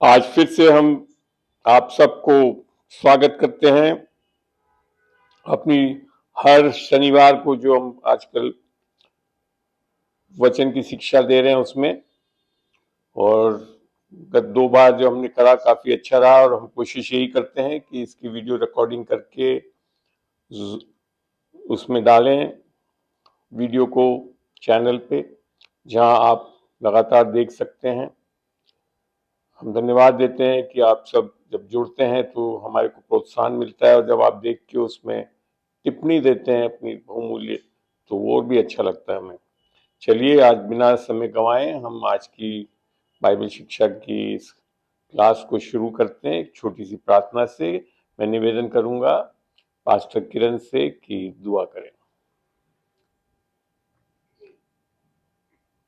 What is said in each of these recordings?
आज फिर से हम आप सबको स्वागत करते हैं अपनी हर शनिवार को जो हम आजकल वचन की शिक्षा दे रहे हैं उसमें। और गत 2 बार जो हमने करा काफी अच्छा रहा और हम कोशिश यही करते हैं कि इसकी वीडियो रिकॉर्डिंग करके उसमें डालें वीडियो को चैनल पे, जहां आप लगातार देख सकते हैं। हम धन्यवाद देते हैं कि आप सब जब जुड़ते हैं तो हमारे को प्रोत्साहन मिलता है, और जब आप देख के उसमें टिप्पणी देते हैं अपनी बहुमूल्य, तो वो भी अच्छा लगता है हमें। चलिए आज बिना समय गंवाए हम आज की बाइबल शिक्षा की इस क्लास को शुरू करते हैं एक छोटी सी प्रार्थना से। मैं निवेदन करूंगा पास्टर किरण से कि दुआ करें।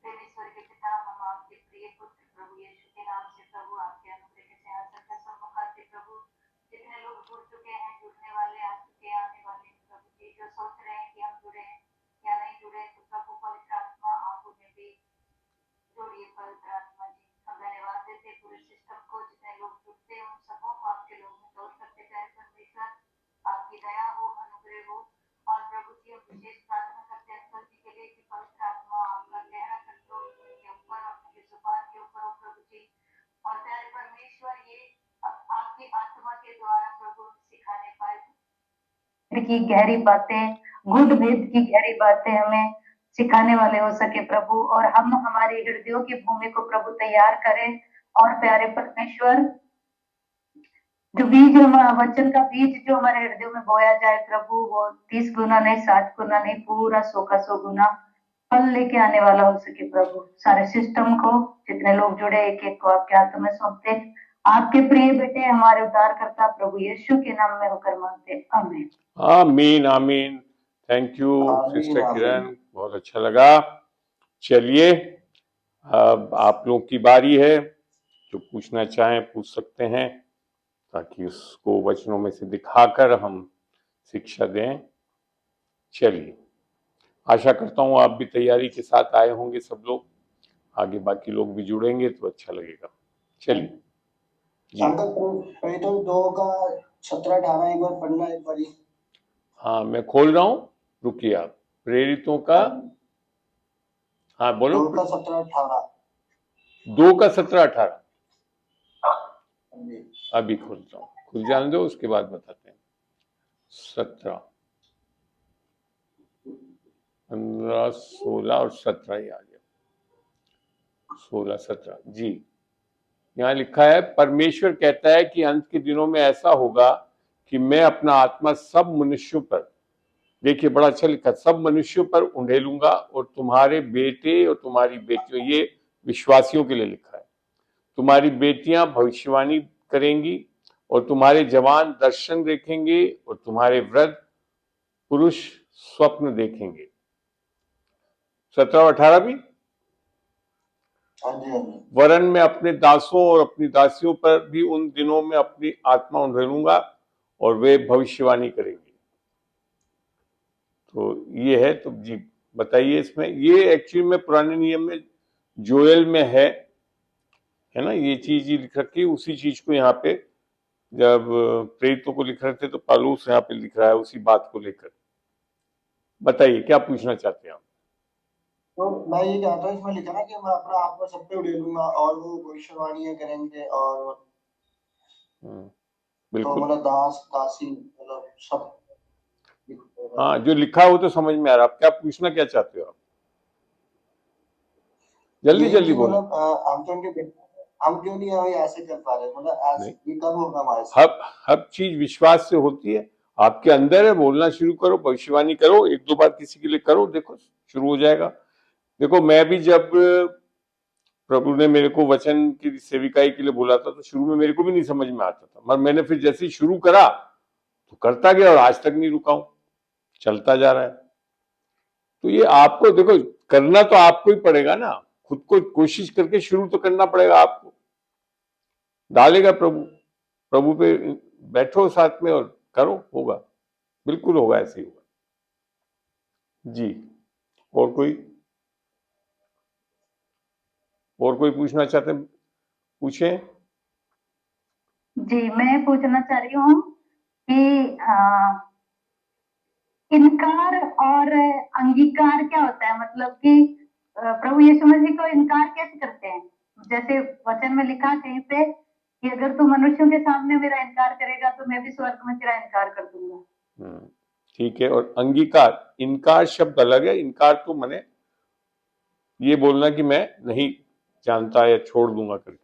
परमेश्वर के पिता, हम आपके प्रिय पुत्र प्रभु यीशु के नाम से प्रभु आपके अनुग्रह के सिंहासन का सम्मुख आते प्रभु। जितने लोग जुड़ चुके हैं, जुड़ने वाले आ चुके हैं, आने वाले प्रभु जी जो सोच रहे हैं कि हम जुड़े या नहीं जुड़े, तो प्रभु पवित्र आत्मा आप उन्हें भी जोड़िए। पवित्र आत्मा जी, हम धन्यवाद देते पूरे सिस्टम को, जितने लोग जुड़ते हैं उन सबों को आपके लोग में तोड़ करते जाए। परमेश्वर आपकी दया हो, अनुग्रह हो। और प्रभु जी हम विशेष प्रार्थना करते हैं अंकल जी के लिए कि पवित्र आत्मा आपका गहरा कंट्रोल उनके ऊपर और उनकी जुबान के ऊपर हो प्रभु जी। और प्यारे परमेश्वर ये आपकी आत्मा के द्वारा प्रभु सिखाने पाए की गहरी बातें, गुड भेद की गहरी बातें हमें सिखाने वाले हो सके प्रभु, और हम हमारे हृदयों की भूमि को प्रभु तैयार करें। और प्यारे परमेश्वर जो बीज वचन का बीज जो हमारे हृदय में बोया जाए प्रभु, वो 30 गुना नहीं, 60 गुना नहीं, पूरा 100 का 100 गुना फल लेके आने वाला हो सके प्रभु। सारे सिस्टम को, जितने लोग जुड़े, एक एक को आपके हाथों में सौंपते, आपके प्रिय बेटे हमारे उद्धारकर्ता प्रभु यीशु के नाम में होकर मांगते, आमीन। आमीन आमीन। थैंक यू सिस्टर किरण, बहुत अच्छा लगा। चलिए अब आप लोगों की बारी है, जो पूछना चाहें पूछ सकते हैं, ताकि उसको वचनों में से दिखाकर हम शिक्षा दें। चलिए, आशा करता हूं आप भी तैयारी के साथ आए होंगे सब लोग। आगे बाकी लोग भी जुड़ेंगे तो अच्छा लगेगा। चलिए जी। अंकल 2 का 17-18 एक बार पढ़ना, एक बारी। हाँ मैं खोल रहा हूँ, रुकिए आप। प्रेरितों का, हाँ बोलो। 2 का 17-18। 2 का 17-18 अभी खोलता हूँ, खुल जाने दो, उसके बाद बताते हैं। 17, 15, 16 और 17 ही आ गया। 16, 17 जी। यहाँ लिखा है, परमेश्वर कहता है कि अंत के दिनों में ऐसा होगा कि मैं अपना आत्मा सब मनुष्यों पर, देखिए बड़ा अच्छा लिखा, सब मनुष्यों पर उंडेलूंगा, और तुम्हारे बेटे और तुम्हारी बेटियों, ये विश्वासियों के लिए लिखा है, तुम्हारी बेटियां भविष्यवाणी करेंगी, और तुम्हारे जवान दर्शन देखेंगे, और तुम्हारे वृद्ध पुरुष स्वप्न देखेंगे। 17 और 18 भी। वरन मैं अपने दासों और अपनी दासियों पर भी उन दिनों में अपनी आत्मा उंडेलूंगा, और वे भविष्यवाणी करेंगे। तो ये है, तो जी बताइए इसमें, ये एक्चुअली में पुराने नियम में जोएल में है ना, ये चीज ही लिख रखी, उसी चीज को यहाँ पे जब प्रेरितों को लिख रहे थे तो पौलुस यहाँ पे लिख रहा है उसी बात को लेकर। बताइए क्या पूछना चाहते हैं आप। तो मैं ये कहता हूँ, इसमें लिखा ना कि मैं अपना आत्मा सब पे उड़ेलूंगा और वो भविष्यवाणियां करेंगे, और तो बिल्कुल मतलब दास दासी मतलब सब। हाँ, जो लिखा है वो तो समझ में आ रहा है, आप क्या पूछना क्या चाहते हो आप, जल्दी यही जल्दी कि बोलो। मतलब हम क्यों नहीं अभी ऐसे कर पा रहे, मतलब नहीं, ये कब होगा हमारे साथ? हर चीज विश्वास से होती है, आपके अंदर है, बोलना शुरू करो, भविष्यवाणी करो, 1-2 बार किसी के लिए करो, देखो शुरू हो जाएगा। देखो मैं भी जब प्रभु ने मेरे को वचन की सेविकाई के लिए बोला था, तो शुरू में मेरे को भी नहीं समझ में आता था, मगर मैंने फिर जैसे ही शुरू करा तो करता गया, और आज तक नहीं रुका हूं, चलता जा रहा है। तो ये आपको देखो, करना तो आपको ही पड़ेगा ना, खुद को कोशिश करके शुरू तो करना पड़ेगा आपको। डालेगा प्रभु, प्रभु पे बैठो साथ में और करो, होगा, बिल्कुल होगा, ऐसे ही होगा जी। और कोई पूछना चाहते हैं, पूछें। जी, मैं पूछना चाह रही हूँ कि इनकार और अंगीकार क्या होता है? मतलब कि प्रभु यीशु मसीह को इनकार कैसे करते हैं? जैसे वचन में लिखा कहीं पे कि अगर तू मनुष्यों के सामने मेरा इनकार करेगा तो मैं भी स्वर्ग में तेरा इनकार कर दूंगा। ठीक है। और अंगीकार, इनकार शब्द अलग है। इनकार तो मैंने ये बोलना कि मैं नहीं जानता या छोड़ दूंगा करके।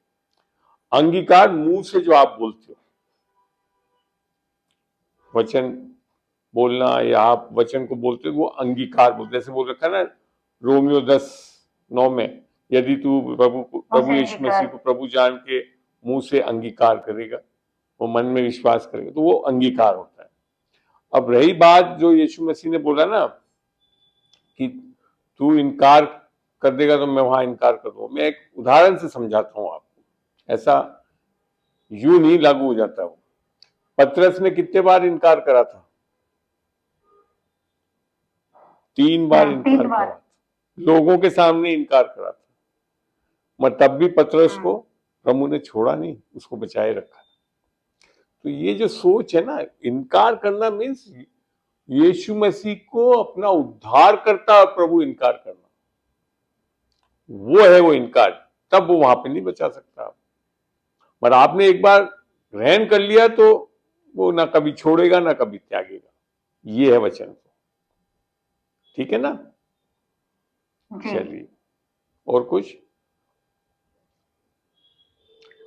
अंगीकार मुंह से जो आप बोलते हो, वचन बोलना या आप वचन को बोलते हो, वो अंगीकार बोलते। जैसे बोल रखा है ना रोमियो 10:9 में, यदि तू प्रभु यीशु मसीह को प्रभु जान के मुंह से अंगीकार करेगा, वो मन में विश्वास करेगा, तो वो अंगीकार होता है। अब रही बात जो यीशु मसीह ने बोला ना कि तू इनकार कर देगा तो मैं वहां इनकार कर दूंगा, मैं एक उदाहरण से समझाता हूं आपको। ऐसा यूं नहीं लागू हो जाता। वो पतरस ने कितने बार इनकार करा था? 3 बार इनकार करा था, लोगों के सामने इनकार करा था। मगर तब भी पतरस को प्रभु ने छोड़ा नहीं, उसको बचाए रखा। तो ये जो सोच है ना, इनकार करना मीन्स यीशु मसीह को अपना उद्धार करता प्रभु इनकार करना, वो है वो इनकार। तब वो वहां पे नहीं बचा सकता। पर आपने एक बार ग्रहण कर लिया तो वो ना कभी छोड़ेगा ना कभी त्यागेगा। ये है वचन। ठीक है ना? चलिए, और कुछ?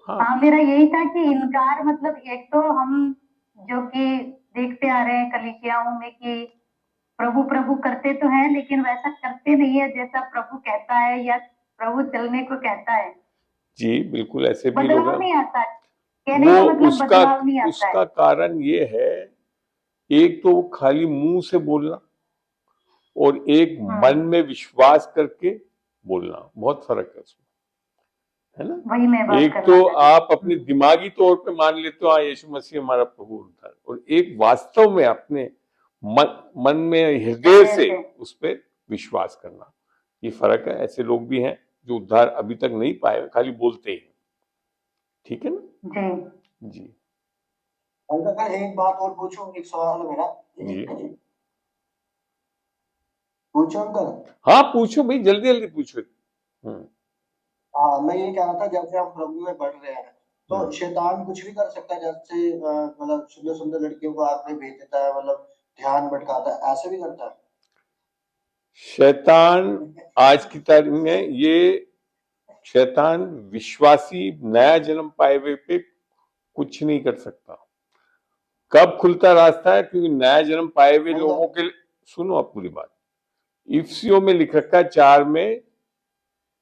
हाँ, मेरा यही था कि इनकार मतलब एक तो हम जो कि देखते आ रहे हैं कलीसियाओं में कि प्रभु प्रभु करते तो हैं लेकिन वैसा करते नहीं है जैसा प्रभु कहता है या प्रभु चलने को कहता है। जी बिल्कुल, ऐसे भी लोग बदलाव नहीं आता है, कहने वो का मतलब उसका बदलाव नहीं आता उसका है। कारण ये है, एक तो वो खाली मुंह से बोलना और एक मन में विश्वास करके बोलना, बहुत फर्क है उसमें, है ना? वही मैं बात एक करना तो चाहती हूँ। आप अपने दिमागी तौर पे मान लेते हो हाँ यीशु मसीह हमारा प्रभु उद्धार, और एक वास्तव में अपने मन में हृदय से उस पर विश्वास करना, ये फर्क है। ऐसे लोग भी हैं जो उद्धार अभी तक नहीं पाए, खाली बोलते हैं। ठीक है ना? जी जी अंकल एक बात और पूछूं, एक सवाल है मेरा। जी पूछो अंकल। हाँ पूछो भाई, जल्दी जल्दी पूछो। हाँ, मैं ये कह रहा था जैसे हम प्रभु में बढ़ रहे हैं तो शैतान कुछ भी कर सकता है, जैसे मतलब सुंदर सुंदर लड़कियों को आग में भेज देता है, मतलब ध्यान भटकाता है, ऐसे भी करता है। शैतान आज की तारीख में, ये शैतान विश्वासी नया जन्म पाए हुए पे कुछ नहीं कर सकता। कब खुलता रास्ता है? क्योंकि नया जन्म पाए हुए लोगों के लिए, सुनो आप पूरी बात, इफ्सियों में लिख रखा है 4 में,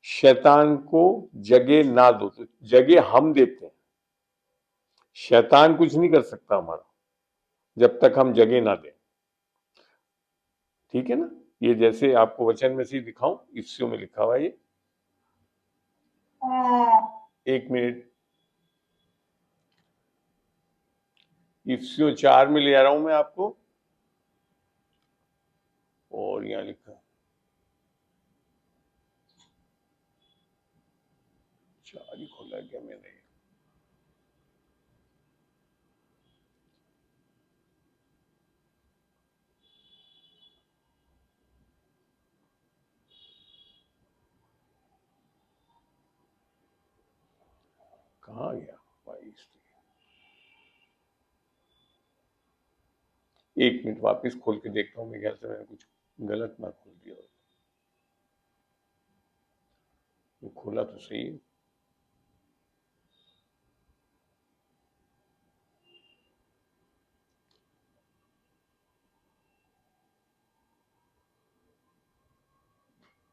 शैतान को जगह ना दो। तो जगह हम देते हैं, शैतान कुछ नहीं कर सकता हमारा जब तक हम जगह ना दें। ठीक है ना? ये जैसे आपको वचन में से दिखाऊं, इफ्सियों में लिखा हुआ है ये, 1 मिनट, इफ्सियों 4 में ले आ रहा हूं मैं आपको, और यहां लिखा 4 ही खोला क्या मैंने? कहाँ गया? 1 मिनट वापस खोल के देखता हूँ, मेरे ख्याल से मैंने कुछ गलत ना खोल दिया हो। ये खोला तो सही है।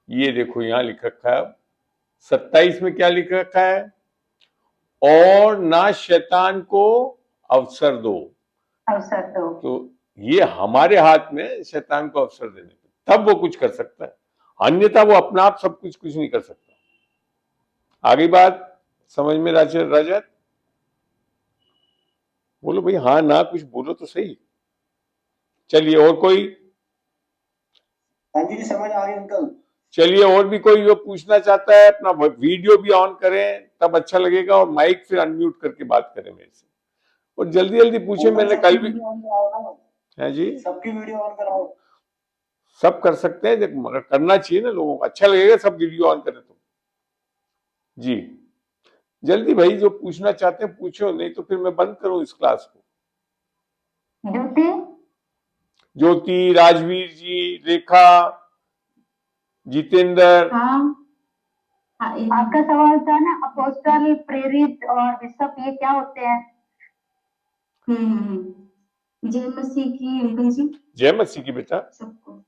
ये देखो यहाँ लिख रखा है 27 में, क्या लिख रखा है? और ना शैतान को अवसर दो। तो ये हमारे हाथ में शैतान को अवसर देने के, तब वो कुछ कर सकता है, अन्यथा वो अपना आप सब कुछ नहीं कर सकता। आगे बात समझ में राजा? बोलो भाई हाँ ना, कुछ बोलो तो सही। चलिए और कोई? हाँ जी समझ आ गई अंकल। चलिए, और भी कोई जो पूछना चाहता है, अपना वीडियो भी ऑन करें तब अच्छा लगेगा, और माइक फिर अनम्यूट करके बात करें मेरे से। और जल्दी जल्दी पूछे, मैंने कल भी। वीडियो ऑन कराओ ना, है जी, सबकी वीडियो ऑन कराओ। सब कर सकते हैं देखो, मगर करना चाहिए ना, लोगों को अच्छा लगेगा सब वीडियो ऑन करें तो। जी, जल्दी भाई, जो पूछना चाहते हैं पूछो, नहीं तो फिर मैं बंद करूं इस क्लास को। ज्योति, ज्योति, राजवीर जी, रेखा, जितेंद्र। हाँ हाँ, आपका सवाल था ना, अपोस्टल, प्रेरित और बिशप ये क्या होते हैं? जय मसीह की अंकल जी, जय मसीह की बेटा, सबको।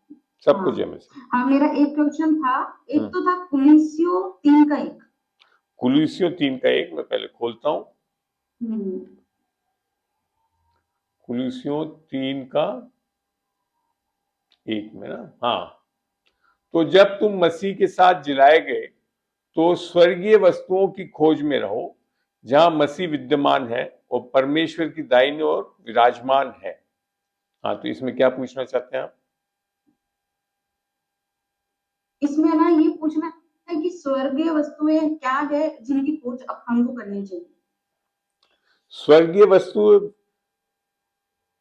सबको हाँ जय मसीह। हाँ, मेरा एक क्वेश्चन था, एक तो था कुलिस्सियों 3 का 1। कुलूसियों 3 का 1, मैं पहले खोलता हूं। कुलूसियों 3 का 1 में ना, हाँ, तो जब तुम मसीह के साथ जिलाए गए तो स्वर्गीय वस्तुओं की खोज में रहो जहां मसीह विद्यमान है और परमेश्वर की दाहिनी ओर विराजमान है। हाँ, तो इसमें क्या पूछना चाहते हैं आप? इसमें ना ये पूछना है कि स्वर्गीय वस्तुएं क्या है जिनकी खोज अब हमको करनी चाहिए। स्वर्गीय वस्तु,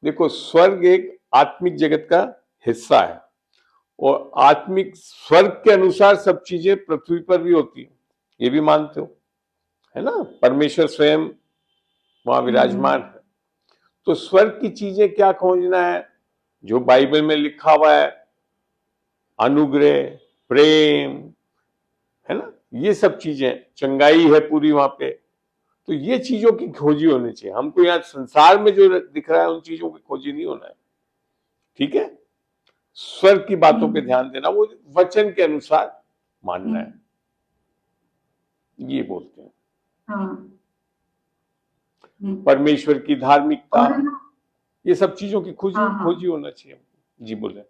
देखो, स्वर्ग एक आत्मिक जगत का हिस्सा है और आत्मिक स्वर्ग के अनुसार सब चीजें पृथ्वी पर भी होती है, ये भी मानते हो, है ना? परमेश्वर स्वयं वहां विराजमान है। तो स्वर्ग की चीजें क्या खोजना है? जो बाइबल में लिखा हुआ है, अनुग्रह, प्रेम, है ना, ये सब चीजें, चंगाई है पूरी वहां पे। तो ये चीजों की खोजी होनी चाहिए। हमको यहाँ संसार में जो दिख रहा है उन चीजों की खोजी नहीं होना है, ठीक है? स्वर्ग की बातों पे ध्यान देना, वो वचन के अनुसार मानना है, ये बोलते हैं। हाँ। परमेश्वर की धार्मिकता, और ना, ये सब चीजों की खोजी हाँ हाँ खोजी होना चाहिए। जी बोले, हाँ,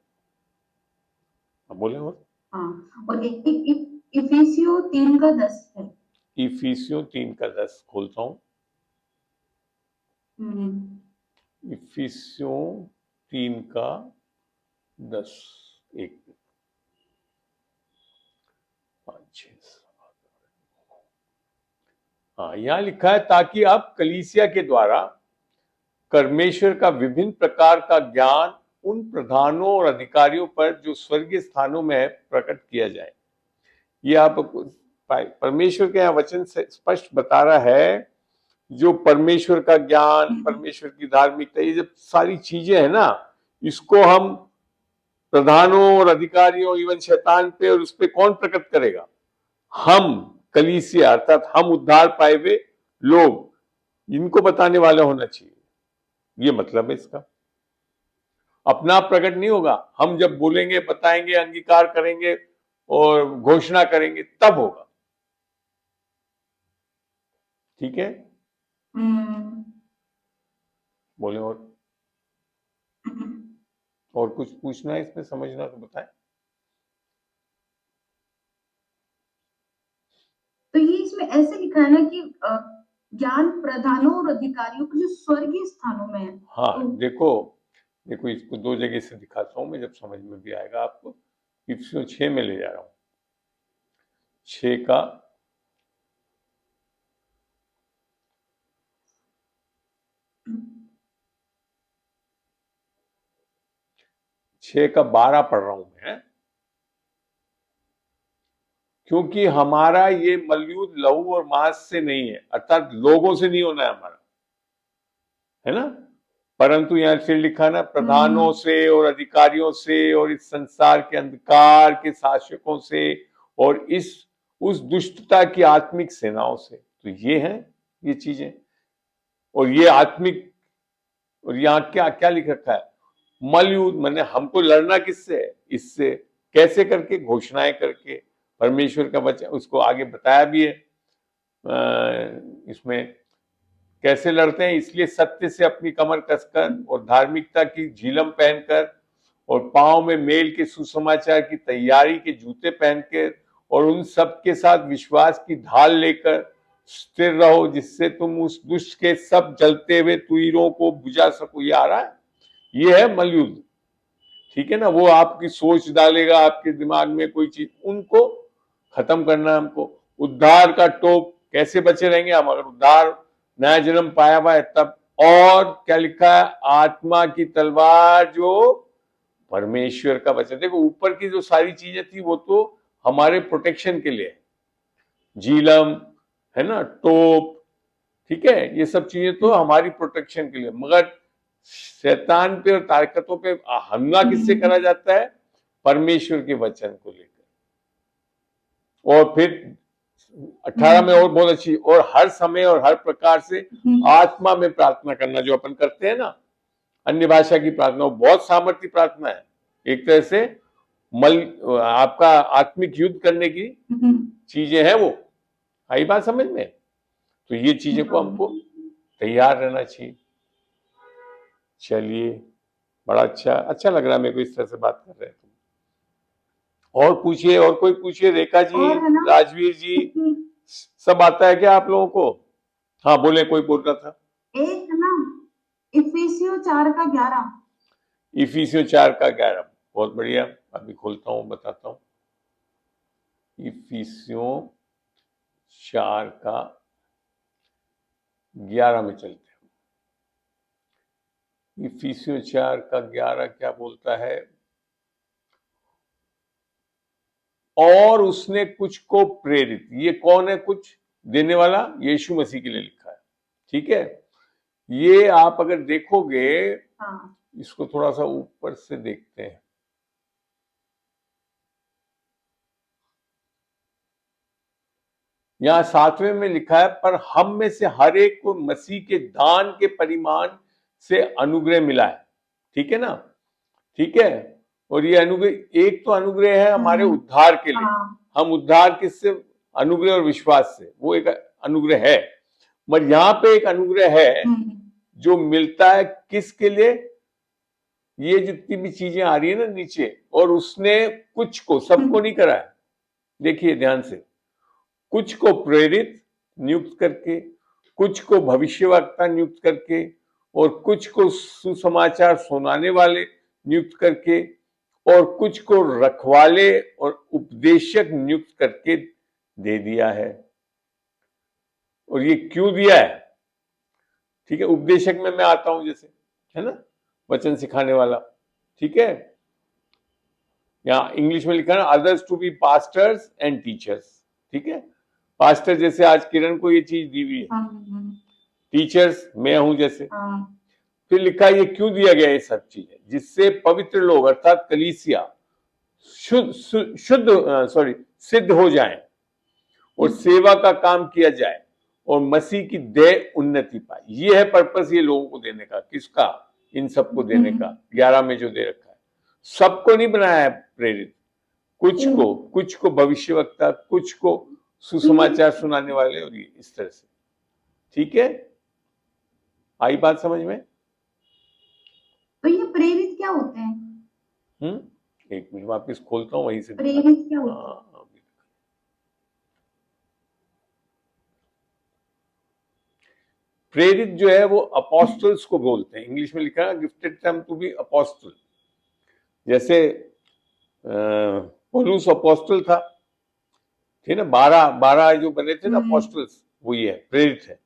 बोले। और हाँ, और इफिसियों 3 का 10 है। इफिसियों 3 का 10 खोलता हूं। इफिसियों 3 का 10, 1, 5, 6, 7। हाँ, यहां लिखा है, ताकि अब कलीसिया के द्वारा परमेश्वर का विभिन्न प्रकार का ज्ञान उन प्रधानों और अधिकारियों पर जो स्वर्गीय स्थानों में है प्रकट किया जाए। ये आप परमेश्वर के यहाँ वचन से स्पष्ट बता रहा है, जो परमेश्वर का ज्ञान, परमेश्वर की धार्मिकता, ये जब सारी चीजें है ना, इसको हम प्रधानों और अधिकारियों, इवन शैतान पे, और उस पे कौन प्रकट करेगा? हम, कलीसिया, अर्थात हम उद्धार पाए हुए लोग, इनको बताने वाला होना चाहिए, ये मतलब है इसका। अपना आप प्रकट नहीं होगा, हम जब बोलेंगे, बताएंगे, अंगीकार करेंगे और घोषणा करेंगे, तब होगा, ठीक है? बोले। और कुछ पूछना है इसमें, समझना तो बताएं। तो ये इसमें ऐसे लिखा है ना कि ज्ञान प्रधानों और अधिकारियों को जो स्वर्गीय स्थानों में है। हाँ, तो देखो देखो, इसको 2 जगह से दिखाता हूं मैं, जब समझ में भी आएगा आपको। इफिसियों 6 में ले जा रहा हूं, 6 का 12 पढ़ रहा हूं मैं, क्योंकि हमारा ये मलयुद्ध लहू और मांस से नहीं है, अर्थात लोगों से नहीं होना है हमारा, है ना? परंतु यहां से लिखा ना, प्रधानों से और अधिकारियों से और इस संसार के अंधकार के शासकों से और इस उस दुष्टता की आत्मिक सेनाओं से। तो ये है ये चीजें, और ये आत्मिक, और यहाँ क्या क्या लिख रखा है? मलयुद्ध, मैंने हमको लड़ना किससे है? इससे। कैसे करके? घोषणाएं करके, परमेश्वर का वचन, उसको आगे बताया भी है इसमें कैसे लड़ते हैं। इसलिए सत्य से अपनी कमर कसकर और धार्मिकता की झिलम पहनकर और पांव में मेल के सुसमाचार की तैयारी के जूते पहनकर और उन सब के साथ विश्वास की ढाल लेकर स्थिर रहो, जिससे तुम उस दुष्ट के सब जलते हुए तीरों को बुझा सको। ये आ रहा है, ये है मलयुद्ध, ठीक है ना? वो आपकी सोच डालेगा आपके दिमाग में कोई चीज, उनको खत्म करना है हमको। उद्धार का टोप, कैसे बचे रहेंगे हम? अगर उद्धार, नया जन्म पाया हुआ है तब, और क्या लिखा है, आत्मा की तलवार जो परमेश्वर का वचन। देखो ऊपर की जो सारी चीजें थी वो तो हमारे प्रोटेक्शन के लिए है, जीलम है ना, टोप, ठीक है, ये सब चीजें तो हमारी प्रोटेक्शन के लिए, मगर शैतान पे और ताकतों पे हमला किससे करा जाता है, परमेश्वर के वचन को लेकर। और फिर 18 में और बहुत अच्छी, और हर समय और हर प्रकार से आत्मा में प्रार्थना करना, जो अपन करते हैं ना अन्य भाषा की प्रार्थना, वो बहुत सामर्थ्य प्रार्थना है, एक तरह से आपका आत्मिक युद्ध करने की चीजें हैं वो। आई बात समझ में? तो ये चीजें को हमको तैयार रहना चाहिए। चलिए, बड़ा अच्छा लग रहा है मेरे को इस तरह से बात कर रहे हैं तुम। और पूछिए, और कोई पूछिए, रेखा जी, राजवीर जी, सब आता है क्या आप लोगों को? हाँ बोले, कोई बोल रहा था। एक ना इफिसियों 4:11। इफिसियों 4:11, बहुत बढ़िया, अभी खोलता हूँ बताता हूँ। इफिसियों 4:11 में चलते हैं। इफिसियों 4:11 क्या बोलता है, और उसने कुछ को प्रेरित, ये कौन है कुछ देने वाला? यीशु मसीह के लिए लिखा है, ठीक है। ये आप अगर देखोगे, इसको थोड़ा सा ऊपर से देखते हैं, यहां 7वें में लिखा है, पर हम में से हर एक को मसीह के दान के परिमाण से अनुग्रह मिला है, ठीक है ना, ठीक है। और ये अनुग्रह, एक तो अनुग्रह है हमारे उद्धार के लिए, हम उद्धार किससे, अनुग्रह और विश्वास से, वो एक अनुग्रह है। मगर यहाँ पे एक अनुग्रह है जो मिलता है किसके लिए, ये जितनी भी चीजें आ रही है ना नीचे, और उसने कुछ को, सबको नहीं करा है, देखिए ध्यान से, कुछ को प्रेरित नियुक्त करके, कुछ को भविष्यवक्ता नियुक्त करके, और कुछ को सुसमाचार सुनाने वाले नियुक्त करके, और कुछ को रखवाले और उपदेशक नियुक्त करके दे दिया है। और ये क्यों दिया है, ठीक है, उपदेशक में मैं आता हूं जैसे, है ना, वचन सिखाने वाला, ठीक है। यहाँ इंग्लिश में लिखा है others to be pastors and teachers, ठीक है। पास्टर जैसे आज किरण को ये चीज दी हुई है, टीचर्स मैं हूं जैसे। फिर लिखा ये क्यों दिया गया ये सब चीजें, जिससे पवित्र लोग अर्थात कलीसिया सिद्ध हो जाएं और सेवा का काम किया जाए और मसीह की देह उन्नति पाए। ये है पर्पस ये लोगों को देने का, किसका, इन सबको देने का। 11 में जो दे रखा है, सबको नहीं बनाया है प्रेरित, कुछ को भविष्यवक्ता, कुछ को सुसमाचार सुनाने वाले, और ये इस तरह से, ठीक है। आई बात समझ में? तो ये प्रेरित क्या होते हैं? एक मिनट वापिस खोलता हूँ वहीं से। प्रेरित क्या होते हैं? प्रेरित जो है वो अपोस्टल्स को बोलते हैं, इंग्लिश में लिखा है gifted term to be apostle. जैसे पौलुस अपोस्टल था, ठीक है ना, 12 जो बने थे ना अपोस्टल्स, वो ये है, प्रेरित है।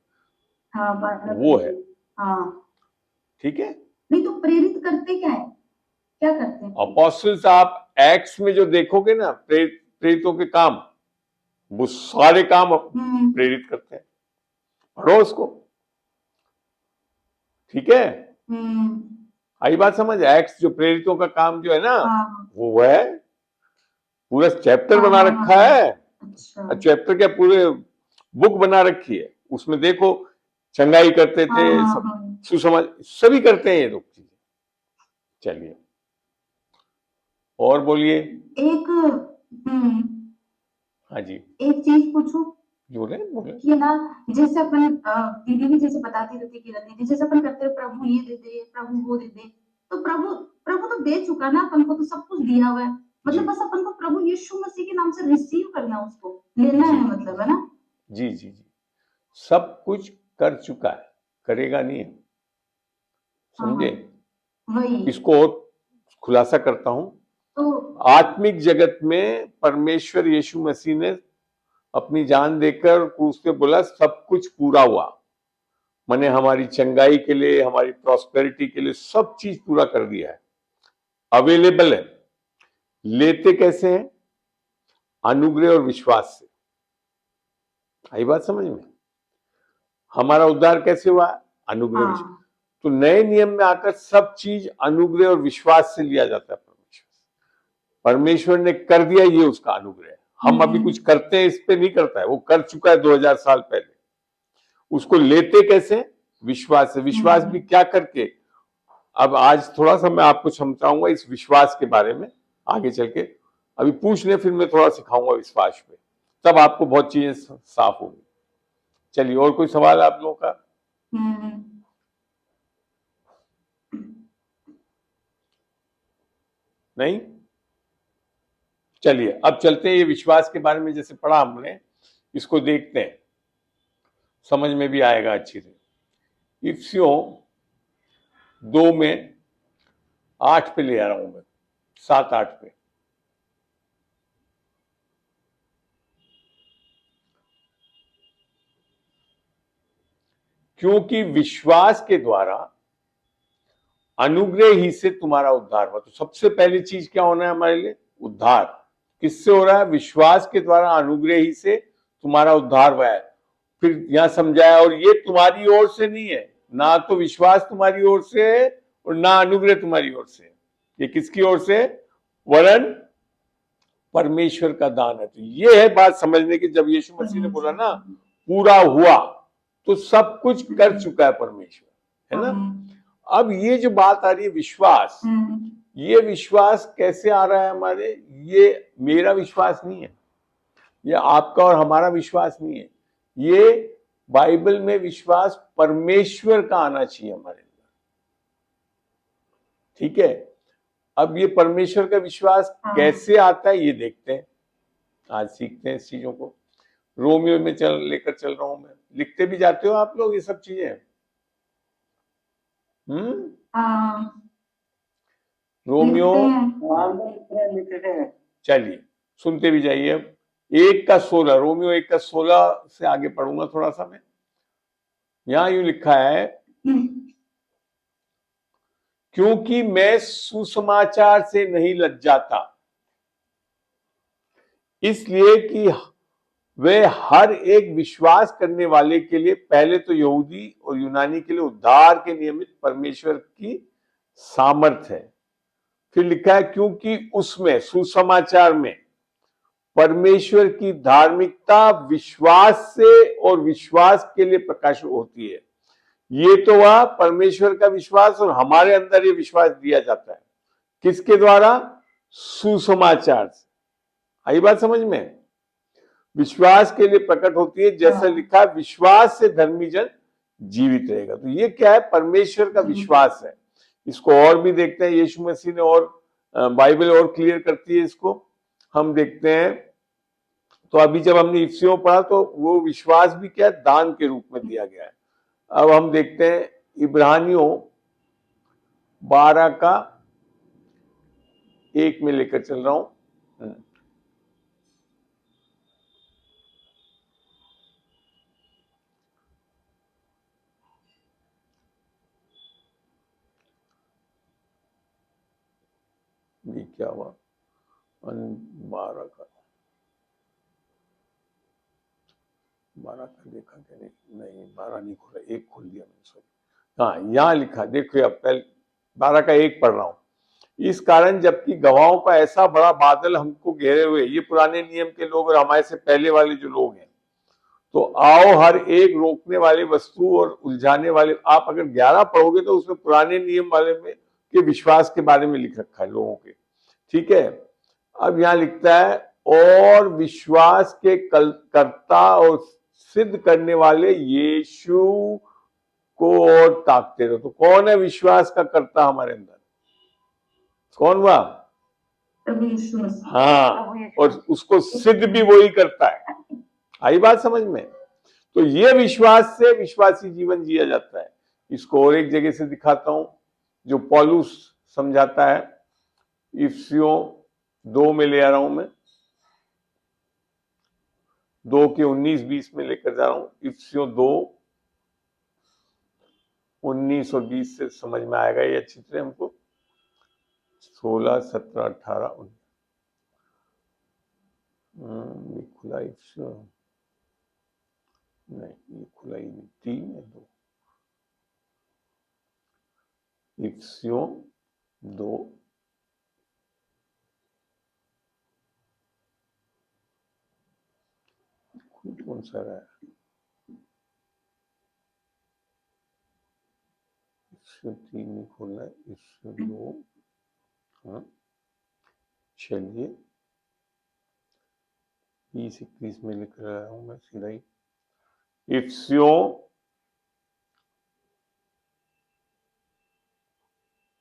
हाँ, वो है, हाँ, ठीक है। नहीं तो प्रेरित करते क्या है, क्या करते हैं अपोस्टल्स? आप एक्ट्स में जो देखोगे ना प्रेरितों के काम, वो सारे काम प्रेरित करते हैं, पढ़ो उसको, ठीक है। आई बात समझ? एक्ट्स जो प्रेरितों का काम जो है ना, वो है, पूरा चैप्टर बना रखा है। अच्छा। चैप्टर क्या, पूरे बुक बना रखी है, उसमें देखो चंगाई करते थे, सुसमाज सभी करते हैं ये लोग चीजें। चलिए और बोलिए। एक हाँ जी, एक चीज पूछूं? बोले ये ना, जैसे अपन दीदी भी जैसे बताती रहती किरण दीदी, जैसे अपन करते हैं प्रभु ये दे दे, प्रभु वो दे दे, तो प्रभु तो दे चुका ना, अपन को तो सब कुछ दिया हुआ है, मतलब बस अपन को प्रभु यीशु मसीह के नाम से रिसीव करना, उसको लेना है, मतलब, है ना? जी जी जी, सब कुछ कर चुका है, करेगा नहीं, समझे? वही, इसको और खुलासा करता हूं। तो आत्मिक जगत में परमेश्वर यीशु मसीह ने अपनी जान देकर क्रूस पे बोला सब कुछ पूरा हुआ, मैंने हमारी चंगाई के लिए, हमारी प्रॉस्पेरिटी के लिए सब चीज पूरा कर दिया है, अवेलेबल है। लेते कैसे हैं? अनुग्रह और विश्वास से। आई बात समझ में? हमारा उद्धार कैसे हुआ? अनुग्रह विश्वास। हाँ तो नए नियम में आकर सब चीज अनुग्रह और विश्वास से लिया जाता है। परमेश्वर ने कर दिया, ये उसका अनुग्रह है। हम अभी कुछ करते हैं, इस पे नहीं करता है, वो कर चुका है 2000 साल पहले। उसको लेते कैसे? विश्वास से। विश्वास भी क्या करके? अब आज थोड़ा सा मैं आपको समझाऊंगा इस विश्वास के बारे में आगे चल के। अभी पूछ ले, फिर मैं थोड़ा सिखाऊंगा विश्वास पे, तब आपको बहुत चीजें साफ होंगी। चलिए, और कोई सवाल आप लोगों का? नहीं? चलिए, अब चलते हैं ये विश्वास के बारे में, जैसे पढ़ा हमने, इसको देखते हैं, समझ में भी आएगा अच्छी से। इफ्सियों 2 में 8 पे ले आ रहा हूं मैं, 7-8 पे। क्योंकि विश्वास के द्वारा अनुग्रह ही से तुम्हारा उद्धार हुआ। तो सबसे पहली चीज क्या होना है हमारे लिए? उद्धार। किससे हो रहा है? विश्वास के द्वारा अनुग्रह ही से तुम्हारा उद्धार हुआ है। फिर यहां समझाया, और ये तुम्हारी ओर से नहीं है, ना तो विश्वास तुम्हारी ओर से है और ना अनुग्रह तुम्हारी ओर से है। ये किसकी ओर से? वरन परमेश्वर का दान है। तो ये है बात समझने की। जब यीशु मसीह ने बोला ना पूरा हुआ, तो सब कुछ कर चुका है परमेश्वर, है ना। अब ये जो बात आ रही है विश्वास, ये विश्वास कैसे आ रहा है हमारे? ये मेरा विश्वास नहीं है, ये आपका और हमारा विश्वास नहीं है। ये बाइबल में विश्वास परमेश्वर का आना चाहिए हमारे अंदर, ठीक है। अब ये परमेश्वर का विश्वास कैसे आता है, ये देखते हैं, आज सीखते हैं इस चीजों को। रोमियो में लेकर चल रहा हूं मैं। लिखते भी जाते हो आप लोग ये सब चीजें? रोमियो, चलिए सुनते भी जाइए। अब 1:16, रोमियो 1:16 से आगे पढ़ूंगा थोड़ा सा मैं। यहां यूं लिखा है, क्योंकि मैं सुसमाचार से नहीं लज्जाता, इसलिए कि वे हर एक विश्वास करने वाले के लिए, पहले तो यहूदी और यूनानी के लिए उद्धार के नियमित परमेश्वर की सामर्थ्य है। फिर लिखा है, क्योंकि उसमें, सुसमाचार में, परमेश्वर की धार्मिकता विश्वास से और विश्वास के लिए प्रकाशित होती है। ये तो वह परमेश्वर का विश्वास, और हमारे अंदर ये विश्वास दिया जाता है किसके द्वारा? सुसमाचार से। आई बात समझ में? विश्वास के लिए प्रकट होती है, जैसा लिखा है, विश्वास से धर्मी जन जीवित रहेगा। तो ये क्या है? परमेश्वर का विश्वास है। इसको और भी देखते हैं, यीशु मसीह ने और बाइबल और क्लियर करती है इसको, हम देखते हैं। तो अभी जब हमने इफ्सियों पढ़ा, तो वो विश्वास भी क्या है? दान के रूप में दिया गया है। अब हम देखते हैं इब्रानियों 12:1 में लेकर चल रहा हूं। ये क्या हुआ? 12 का देखा क्या? नहीं 12 नहीं खोला, 1 खोल दिया मैंने, सॉरी। हाँ, यहां लिखा, देखो अब पहले 12:1 पढ़ रहा हूं। इस कारण जबकि गवाहों का ऐसा बड़ा बादल हमको घेरे हुए, ये पुराने नियम के लोग और हमारे से पहले वाले जो लोग हैं, तो आओ हर एक रोकने वाली वस्तु और उलझाने वाले, आप अगर 11 पढ़ोगे तो उसमें पुराने नियम वाले में के विश्वास के बारे में लिख रखा है लोगों के, ठीक है। अब यहां लिखता है, और विश्वास के कर्ता और सिद्ध करने वाले यीशु को और ताकते रहो। तो कौन है विश्वास का कर्ता हमारे अंदर? कौन हुआ? हाँ, और उसको सिद्ध भी वही करता है। आई बात समझ में? तो ये विश्वास से विश्वासी जीवन जिया जाता है। इसको और एक जगह से दिखाता हूं, जो पौलुस समझाता है। इफ्सियों 2 में ले आ रहा हूं मैं, 2 के 19-20 में लेकर जा रहा हूं। इफ्सियों 2 19 और 20 से समझ में आएगा ये अच्छी तरह हमको। 16, 17, 18, 19। ये खुला इफ्सियों नहीं, ये खुला ही नहीं, 3 है 2। इफ्सियों 2, कौन सा रहा है? इफ्सियों 3 नहीं खोलना है, इफ्सियों 2। हाँ चलिए 20-21 में लिख रहा हूं मैं सीधा ही। इफ्सियों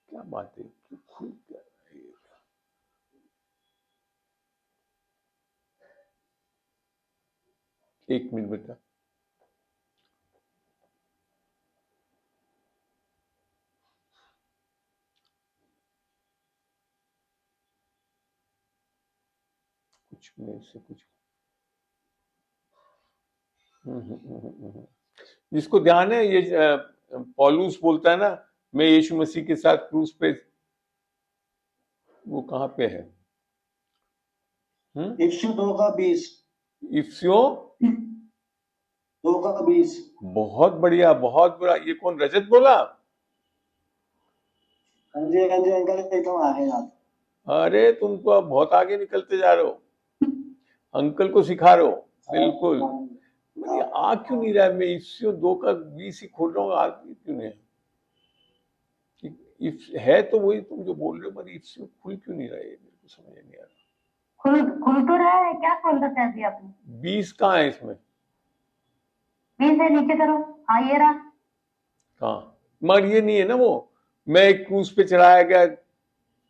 क्या बात है, खुल क्या रहा है ये? एक मिनट बेटा, कुछ मेरे से कुछ जिसको ध्यान है ये पौलुस बोलता है ना, मैं यीशु मसीह के साथ क्रूस पे, वो कहाँ पे है? इफ्सियों 2 का 20। इफ्सियों 2 का 20। बहुत बढ़िया, बहुत बुरा। ये कौन, रजत बोला? हाँ जी अंकल, एकदम आगे याद। अरे तुम तो अब बहुत आगे निकलते जा रहे हो, अंकल को सिखा रहे हो। बिल्कुल। ये आ क्यों नहीं रहा है? मैं इफ्सियों 2 का 20 ही खोल रहा हूँ, आ क्यों नहीं है? इफ है तो वही तुम जो बोल रहे हो, पर इफ्सियों खुल क्यों नहीं रहा है? मेरे को समझ नहीं आ रहा। खुल तो रहा है, क्या खोल रखा है अभी आपने? 20 कहाँ है इसमें? 20 है, नीचे करो। हाँ ये रहा। कहाँ? मगर ये नहीं है ना, वो मैं एक क्रूज पे चढ़ाया गया,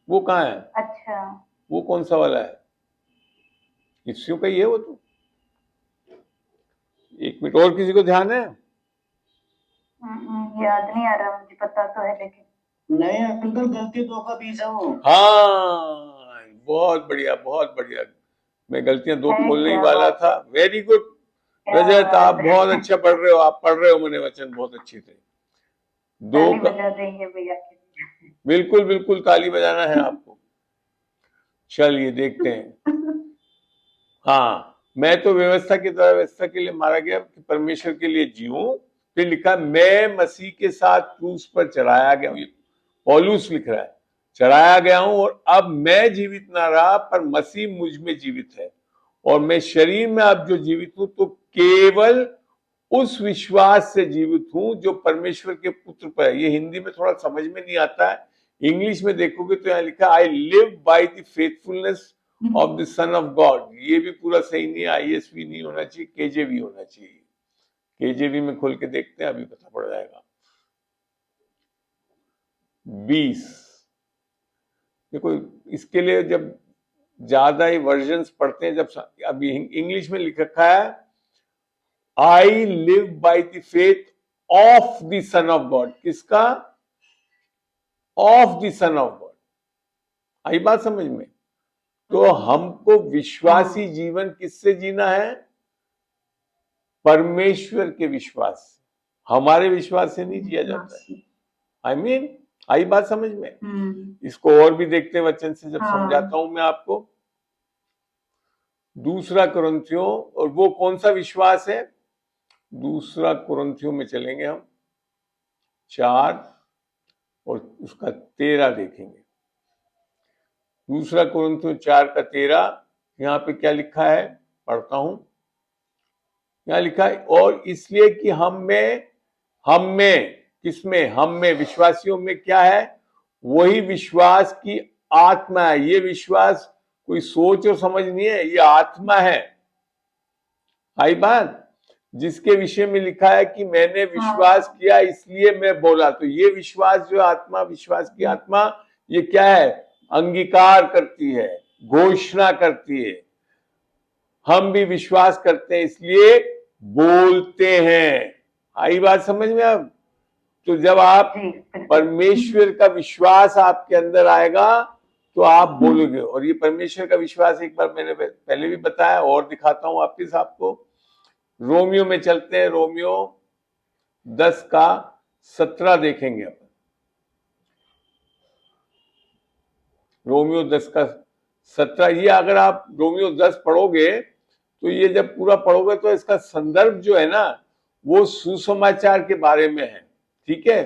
वो कहाँ है? अच्छा, वो कौन सा वाला है? इफ्सियों का ही है वो तो। एक मिनट, और किसी को ध्यान है? याद नहीं आ रहा मुझे, पता तो है लेकिन। नहीं अंकल, गलती 2 का 20 है वो। हाँ बहुत बढ़िया, बहुत बढ़िया। मैं गलतियां 2 है खोलने ही क्या वाला बात था। वेरी गुड क्या रजत, बात आप है। बहुत अच्छा पढ़ रहे हो, आप पढ़ रहे हो मैंने वचन बहुत अच्छी थे। 2 ताली का बजा देंगे भैया के लिए। बिल्कुल बिल्कुल ताली बजाना है आपको। चलिए देखते हैं। हाँ, मैं तो व्यवस्था की तरह व्यवस्था के लिए मारा गया कि परमेश्वर के लिए जीऊं। फिर लिखा मैं मसीह के साथ क्रूस पर चढ़ाया गया हूं, ये पौलुस लिख रहा है। चढ़ाया गया हूं और अब मैं जीवित ना रहा, पर मसीह मुझ में जीवित है। और मैं शरीर में अब जो जीवित हूं तो केवल उस विश्वास से जीवित हूं जो परमेश्वर के पुत्र पर है। ये हिंदी में थोड़ा समझ में नहीं आता है, इंग्लिश में देखोगे तो यहां लिखा आई live by the faithfulness of the son of God. ये भी पूरा सही नहीं है, ISV नहीं होना चाहिए, KJV होना चाहिए। KJV में खोल के देखते हैं, अभी पता पड़ जाएगा। 20 देखो, इसके लिए जब ज्यादा ही वर्जन्स पढ़ते हैं, जब अभी इंग्लिश में लिख रखा है I live by the faith of the son of God. किसका? Of the son of God. आई बात समझ में? तो हमको विश्वासी जीवन किससे जीना है? परमेश्वर के विश्वास से। हमारे विश्वास से नहीं जिया जाता है। आई मीन आई बात समझ में? इसको और भी देखते हैं वचन से, जब समझाता हूं मैं आपको। 2 कुरिन्थियों, और वो कौन सा विश्वास है? 2 कुरिन्थियों में चलेंगे हम, 4 और उसका 13 देखेंगे। 2 कुरिन्थियों 4 का 13, यहाँ पे क्या लिखा है पढ़ता हूं। यहाँ लिखा है और इसलिए कि हम में किसमें? हम में विश्वासियों में क्या है? वही विश्वास की आत्मा है। ये विश्वास कोई सोच और समझ नहीं है, ये आत्मा है। आई बात? जिसके विषय में लिखा है कि मैंने विश्वास किया इसलिए मैं बोला। तो ये विश्वास जो आत्मा, विश्वास की आत्मा, ये क्या है? अंगीकार करती है, घोषणा करती है। हम भी विश्वास करते हैं इसलिए बोलते हैं। आई बात समझ में? अब तो जब आप परमेश्वर का विश्वास आपके अंदर आएगा तो आप बोलोगे। और ये परमेश्वर का विश्वास एक बार मैंने पहले भी बताया, और दिखाता हूं वापिस आपको। रोमियो में चलते हैं, रोमियो 10 का 17 देखेंगे अपन। रोमियो 10 का 17, ये अगर आप रोमियो 10 पढ़ोगे तो ये जब पूरा पढ़ोगे तो इसका संदर्भ जो है ना वो सुसमाचार के बारे में है, ठीक है।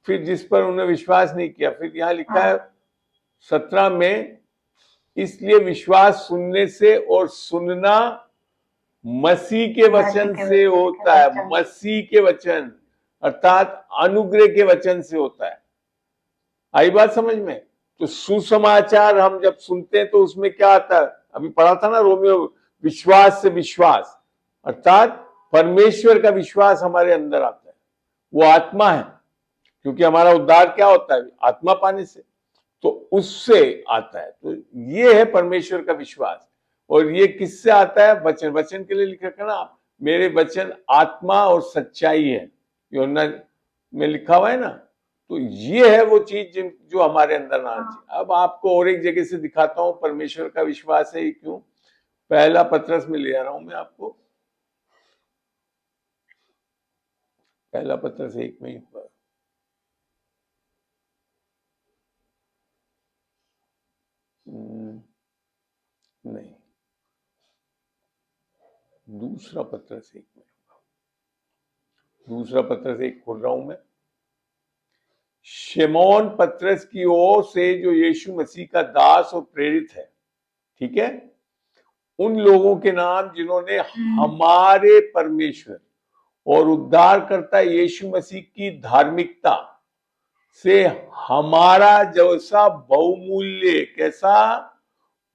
फिर जिस पर उन्हें विश्वास नहीं किया, फिर यहाँ लिखा है 17 में, इसलिए विश्वास सुनने से और सुनना मसीह के वचन से होता है। मसीह के वचन अर्थात अनुग्रह के वचन से होता है। आई बात समझ में? तो सुसमाचार हम जब सुनते हैं तो उसमें क्या आता है, अभी पढ़ा था ना रोमियो, विश्वास से विश्वास अर्थात परमेश्वर का विश्वास हमारे अंदर आता है, वो आत्मा है, क्योंकि हमारा उद्धार क्या होता है, आत्मा पाने से, तो उससे आता है। तो ये है परमेश्वर का विश्वास। और ये किससे आता है? वचन। वचन के लिए लिखा है ना, मेरे वचन आत्मा और सच्चाई है, यूहन्ना में लिखा हुआ है ना। तो ये है वो चीज जो हमारे अंदर आना चाहिए। अब आपको और एक जगह से दिखाता हूं परमेश्वर का विश्वास है क्यों। पहला पत्रस में ले आ रहा हूं मैं आपको, पहला पत्रस 1 में पर नहीं, दूसरा पत्रस 1 में, दूसरा पत्रस 1 खोल रहा हूं मैं। शिमोन पत्रस की ओर से, जो यीशु मसीह का दास और प्रेरित है, ठीक है, उन लोगों के नाम जिन्होंने हमारे परमेश्वर और उद्धारकर्ता यीशु मसीह की धार्मिकता से हमारा जैसा बहुमूल्य, कैसा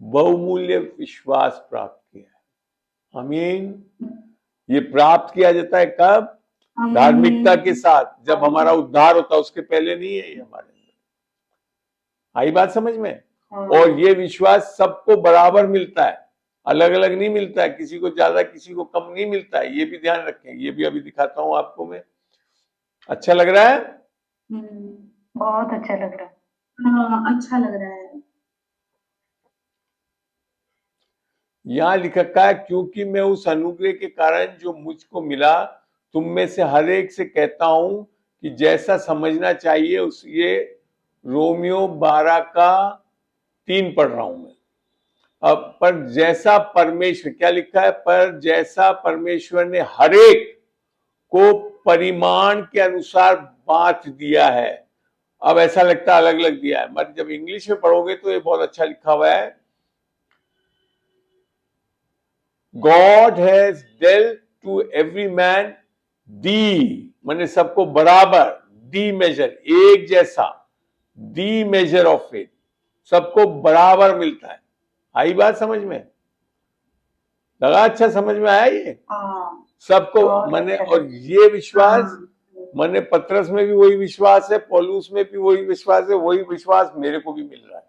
बहुमूल्य विश्वास प्राप्त किया है। आमीन। ये प्राप्त किया जाता है कब? धार्मिकता के साथ, जब हमारा उद्धार होता है, उसके पहले नहीं है ये हमारे अंदर। आई बात समझ में? और ये विश्वास सबको बराबर मिलता है, अलग अलग नहीं मिलता है, किसी को ज्यादा किसी को कम नहीं मिलता है, ये भी ध्यान रखें। ये भी अभी दिखाता हूं आपको मैं। अच्छा लग रहा है? बहुत अच्छा लग रहा है। हाँ, अच्छा लग रहा है। यहां लिखा है, क्योंकि मैं उस अनुग्रह के कारण जो मुझको मिला तुम में से हर एक से कहता हूं कि जैसा समझना चाहिए उस, ये रोमियो 12 का 3 पढ़ रहा हूं मैं। अब पर जैसा परमेश्वर, क्या लिखा है? पर जैसा परमेश्वर ने हर एक को परिमाण के अनुसार बांट दिया है। अब ऐसा लगता है अलग अलग दिया है, मगर जब इंग्लिश में पढ़ोगे तो ये बहुत अच्छा लिखा हुआ है। God has dealt to every man दी, माने सबको बराबर, दी मेजर, एक जैसा, दी मेजर ऑफ फेथ, सबको बराबर मिलता है। आई बात समझ में? लगा? अच्छा समझ में आया ये? सबको माने, और ये विश्वास माने पत्रस में भी वही विश्वास है, पौलुस में भी वही विश्वास है, वही विश्वास मेरे को भी मिल रहा है।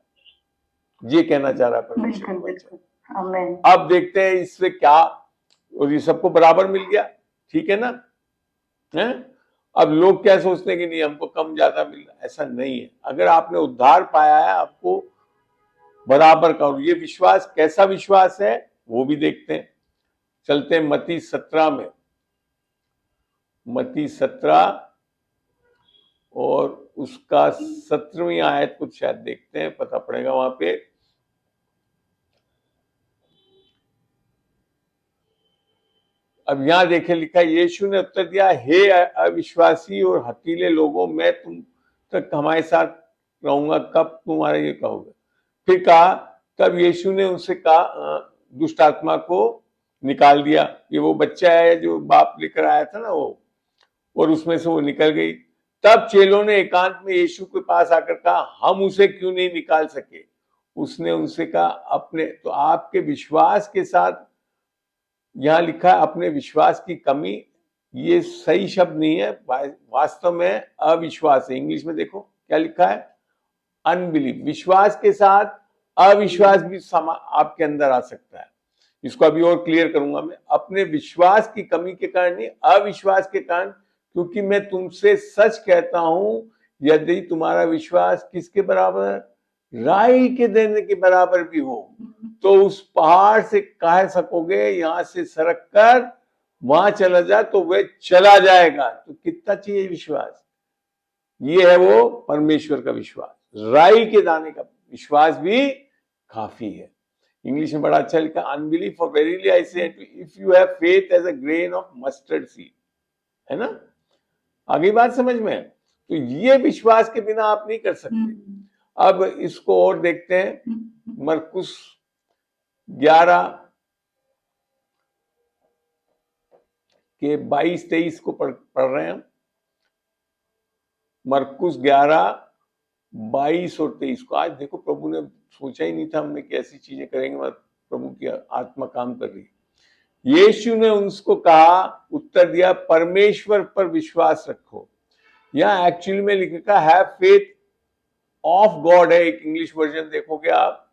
ये कहना चाह रहा है परमेश्वर। अब देखते हैं इससे क्या, और ये सबको बराबर मिल गया, ठीक है ना? है? अब लोग क्या सोचते हैं कि नहीं हमको कम ज्यादा मिल रहा, ऐसा नहीं है। अगर आपने उद्धार पाया है, आपको बराबर का। और ये विश्वास कैसा विश्वास है वो भी देखते हैं। चलते हैं मत्ती 17 में, मत्ती 17 और उसका 17वीं आयत कुछ शायद देखते हैं, पता पड़ेगा वहां पे। अब यहां देखे लिखा, यीशु ने उत्तर दिया, हे अविश्वासी और हठीले लोगों, मैं तुम तक हमारे साथ रहूंगा कब तुम्हारे ये कहोगे। फिर कहा, तब यीशु ने उनसे कहा, दुष्ट आत्मा को निकाल दिया। ये वो बच्चा है जो बाप लेकर आया था ना वो, और उसमें से वो निकल गई। तब चेलों ने एकांत में यीशु के पास आकर कहा, हम उसे क्यों नहीं निकाल सके? उसने उनसे कहा, अपने, तो आपके विश्वास के साथ, यहां लिखा है अपने विश्वास की कमी, ये सही शब्द नहीं है, वास्तव में अविश्वास है। इंग्लिश में देखो क्या लिखा है, अनबिलीव। विश्वास के साथ अविश्वास भी आपके अंदर आ सकता है। इसको अभी और क्लियर करूंगा मैं। अपने विश्वास की कमी के कारण नहीं, अविश्वास के कारण, क्योंकि मैं तुमसे सच कहता हूं, यदि तुम्हारा विश्वास किसके बराबर, राई के देने के बराबर भी हो, तो उस पहाड़ से कह सकोगे, यहां से सरक कर वहां चला जाए तो वह चला जाएगा। तो कितना चाहिए विश्वास? ये है वो परमेश्वर का विश्वास। राई के दाने का विश्वास भी काफी है। इंग्लिश में बड़ा अच्छा लिखा, unbelief for verily I say if you have faith as a grain of mustard seed, है ना? आगे बात समझ में? तो ये विश्वास के बिना आप नहीं कर सकते। अब इसको और देखते हैं, मरकुस 11 के 22-23 को पढ़ रहे हैं हम। मरकुस 11, 22 और 23 को। आज देखो, प्रभु ने सोचा ही नहीं था हमने कि ऐसी चीजें करेंगे, मगर प्रभु की आत्मा काम कर रही है। यीशु ने उसको कहा, उत्तर दिया, परमेश्वर पर विश्वास रखो। यहाँ एक्चुअली में लिखा हैव फेथ ऑफ गॉड है। एक इंग्लिश वर्जन देखोगे आप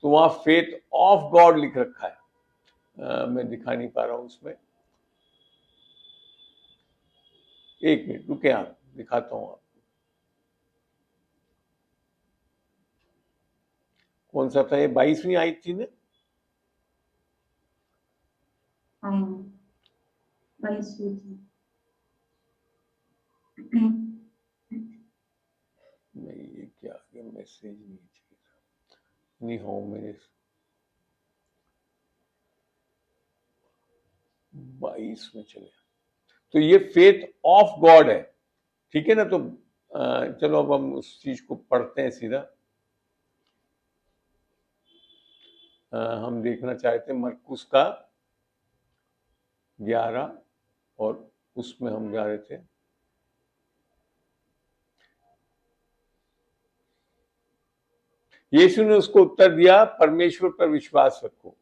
तो वहां फेथ ऑफ गॉड लिख रखा है। मैं दिखा नहीं पा रहा हूं उसमें, एक मिनट रुके, आप दिखाता हूं। आप कौन सा था ये? 22वीं आई थी ना? 22 नहीं, ये क्या मैसेज नहीं हो मेरे 22 में चले। तो ये फेथ ऑफ गॉड है, ठीक है ना? तो चलो अब हम उस चीज को पढ़ते हैं सीधा। हम देखना चाहते हैं मरकुस का 11 और उसमें हम जा रहे थे। यीशु ने उसको उत्तर दिया, परमेश्वर पर विश्वास रखो।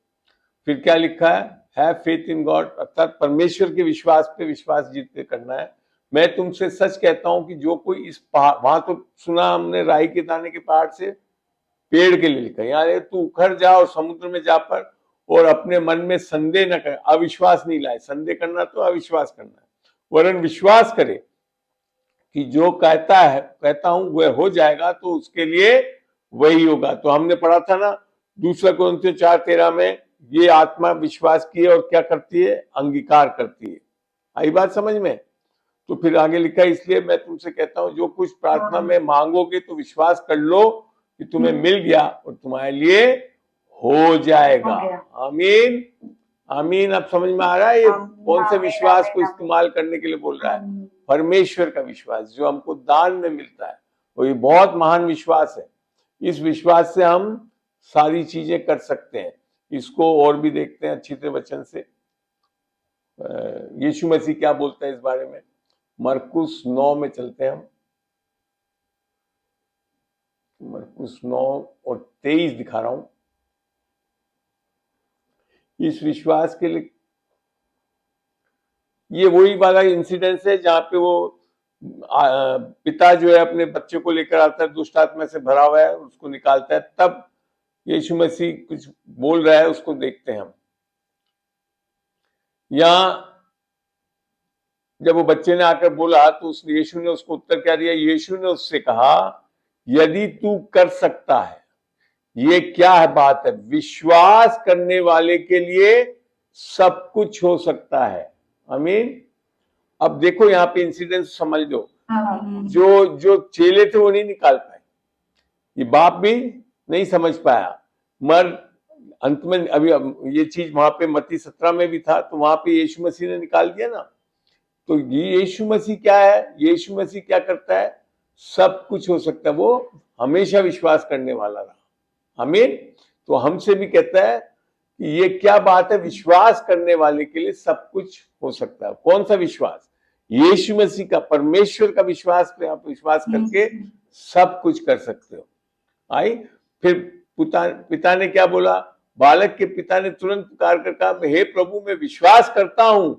फिर क्या लिखा है? हैव फेथ इन गॉड, अर्थात परमेश्वर के विश्वास पे विश्वास जीतते करना है। मैं तुमसे सच कहता हूं कि जो कोई इस पहाड़, वहां तो सुना हमने राई के दाने के पहाड़ से पेड़ के लिए लिखा, यार तू उखड़ जा और समुद्र में जा पर, और अपने मन में संदेह न करे, अविश्वास नहीं लाए। संदेह करना तो अविश्वास करना है, वरन विश्वास करे कि जो कहता हूं वह हो जाएगा, तो उसके लिए वही होगा। तो हमने पढ़ा था ना 2 कोरिन्थियों 4:13 में, ये आत्मा विश्वास की है और क्या करती है? अंगीकार करती है। आई बात समझ में? तो फिर आगे लिखा, इसलिए मैं तुमसे कहता हूं, जो कुछ प्रार्थना में मांगोगे तो विश्वास कर लो कि तुम्हें मिल गया और तुम्हारे लिए हो जाएगा। आमीन आमीन। अब समझ में आ रहा है ये कौन से विश्वास को इस्तेमाल करने के लिए बोल रहा है? परमेश्वर का विश्वास जो हमको दान में मिलता है, वो ये बहुत महान विश्वास है। इस विश्वास से हम सारी चीजें कर सकते हैं। इसको और भी देखते हैं अच्छी तरह वचन से। यीशु मसीह क्या बोलता है इस बारे में? मरकुस 9 में चलते हैं हम। मरकुस 9 और 23 दिखा रहा हूं। इस विश्वास के लिए ये वही वाला इंसिडेंस है जहां पे वो पिता जो है अपने बच्चे को लेकर आता है, दुष्ट आत्मा से भरा हुआ है, उसको निकालता है। तब यीशु मसीह कुछ बोल रहा है, उसको देखते हैं हम। यहां जब वो बच्चे ने आकर बोला तो यीशु ने उसको उत्तर क्या दिया? यीशु ने उससे कहा, यदि तू कर सकता है। ये क्या है बात है? विश्वास करने वाले के लिए सब कुछ हो सकता है। आमीन। अब देखो यहाँ पे इंसिडेंट समझ लो। जो चेले थे वो नहीं निकाल पाए, ये बाप भी नहीं समझ पाया, मगर अंत में अभी ये चीज वहां पे मत्ती 17 में भी था, तो वहां पे यीशु मसीह ने निकाल दिया ना। तो ये यीशु मसीह क्या है? यीशु मसीह क्या करता है? सब कुछ हो सकता है। वो हमेशा विश्वास करने वाला रहा। आमीन। तो हमसे भी कहता है कि ये क्या बात है? विश्वास करने वाले के लिए सब कुछ हो सकता है। कौन सा विश्वास? यीशु मसीह का, परमेश्वर का विश्वास पे आप विश्वास करके सब कुछ कर सकते हो। आई। फिर पिता ने क्या बोला? बालक के पिता ने तुरंत पुकार कर कहा, हे प्रभु, मैं विश्वास करता हूं,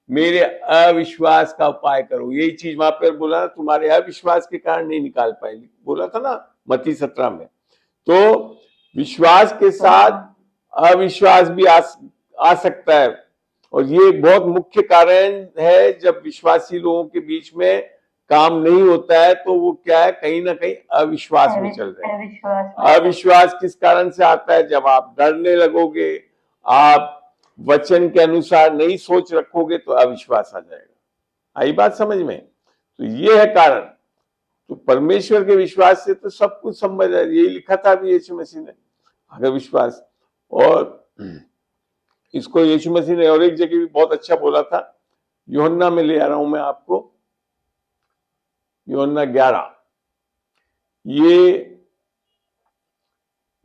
मेरे अविश्वास का उपाय करो। यही चीज वहां पर बोला, तुम्हारे अविश्वास के कारण नहीं निकाल पाए, बोला था ना मत्ती 17 में। तो विश्वास के साथ अविश्वास भी आ सकता है, और ये बहुत मुख्य कारण है। जब विश्वासी लोगों के बीच में काम नहीं होता है तो वो क्या है? कहीं ना कहीं अविश्वास में चल रहे हैं। अविश्वास किस कारण से आता है? जब आप डरने लगोगे, आप वचन के अनुसार नहीं सोच रखोगे तो अविश्वास आ जाएगा। आई बात समझ में? तो ये है कारण। तो परमेश्वर के विश्वास से तो सब कुछ संभव है, यही लिखा था अभी यीशु मसीह ने। अगर विश्वास, और इसको यीशु मसीह ने और एक जगह भी बहुत अच्छा बोला था, यूहन्ना में ले आ रहा हूं मैं आपको, यूहन्ना 11। ये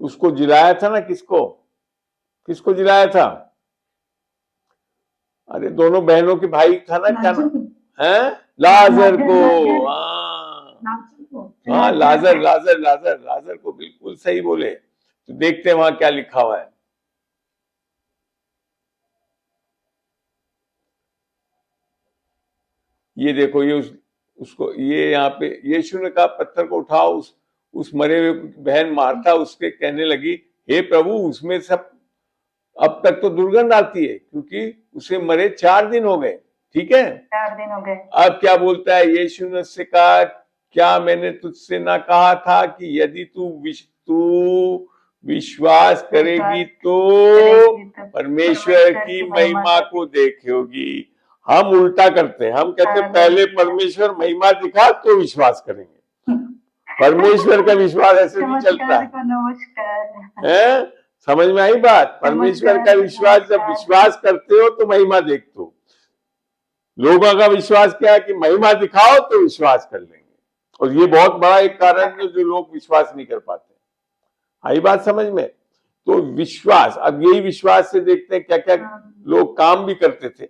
उसको जिलाया था ना, किसको जिलाया था? अरे दोनों बहनों के भाई था ना, क्या नाम है? लाजर को। हाँ, लाजर को, बिल्कुल सही बोले। तो देखते हैं वहां क्या लिखा हुआ है। ये देखो, ये उसको, ये यहाँ पे यीशु ने कहा पत्थर को उठाओ, उस मरे हुए बहन मार्था उसके कहने लगी, हे प्रभु, उसमें सब अब तक तो दुर्गंध आती है, क्योंकि उसे मरे 4 दिन हो गए। ठीक है, 4 दिन हो गए। अब क्या बोलता है? यीशु ने उससे कहा, क्या मैंने तुझसे ना कहा था कि यदि तू विश्वास करेगी तो परमेश्वर की महिमा को देखोगी। हम उल्टा करते हैं, हम कहते हैं पहले परमेश्वर महिमा दिखा तो विश्वास करेंगे। परमेश्वर का विश्वास ऐसे नहीं चलता है। समझ में आई बात? परमेश्वर का विश्वास, जब विश्वास करते हो तो महिमा देखते हो। लोगों का विश्वास क्या है कि महिमा दिखाओ तो विश्वास कर लेंगे, और ये बहुत बड़ा एक कारण है जो लोग विश्वास नहीं कर पाते। आई बात समझ में? तो विश्वास, अब यही विश्वास से देखते हैं क्या क्या लोग काम भी करते थे।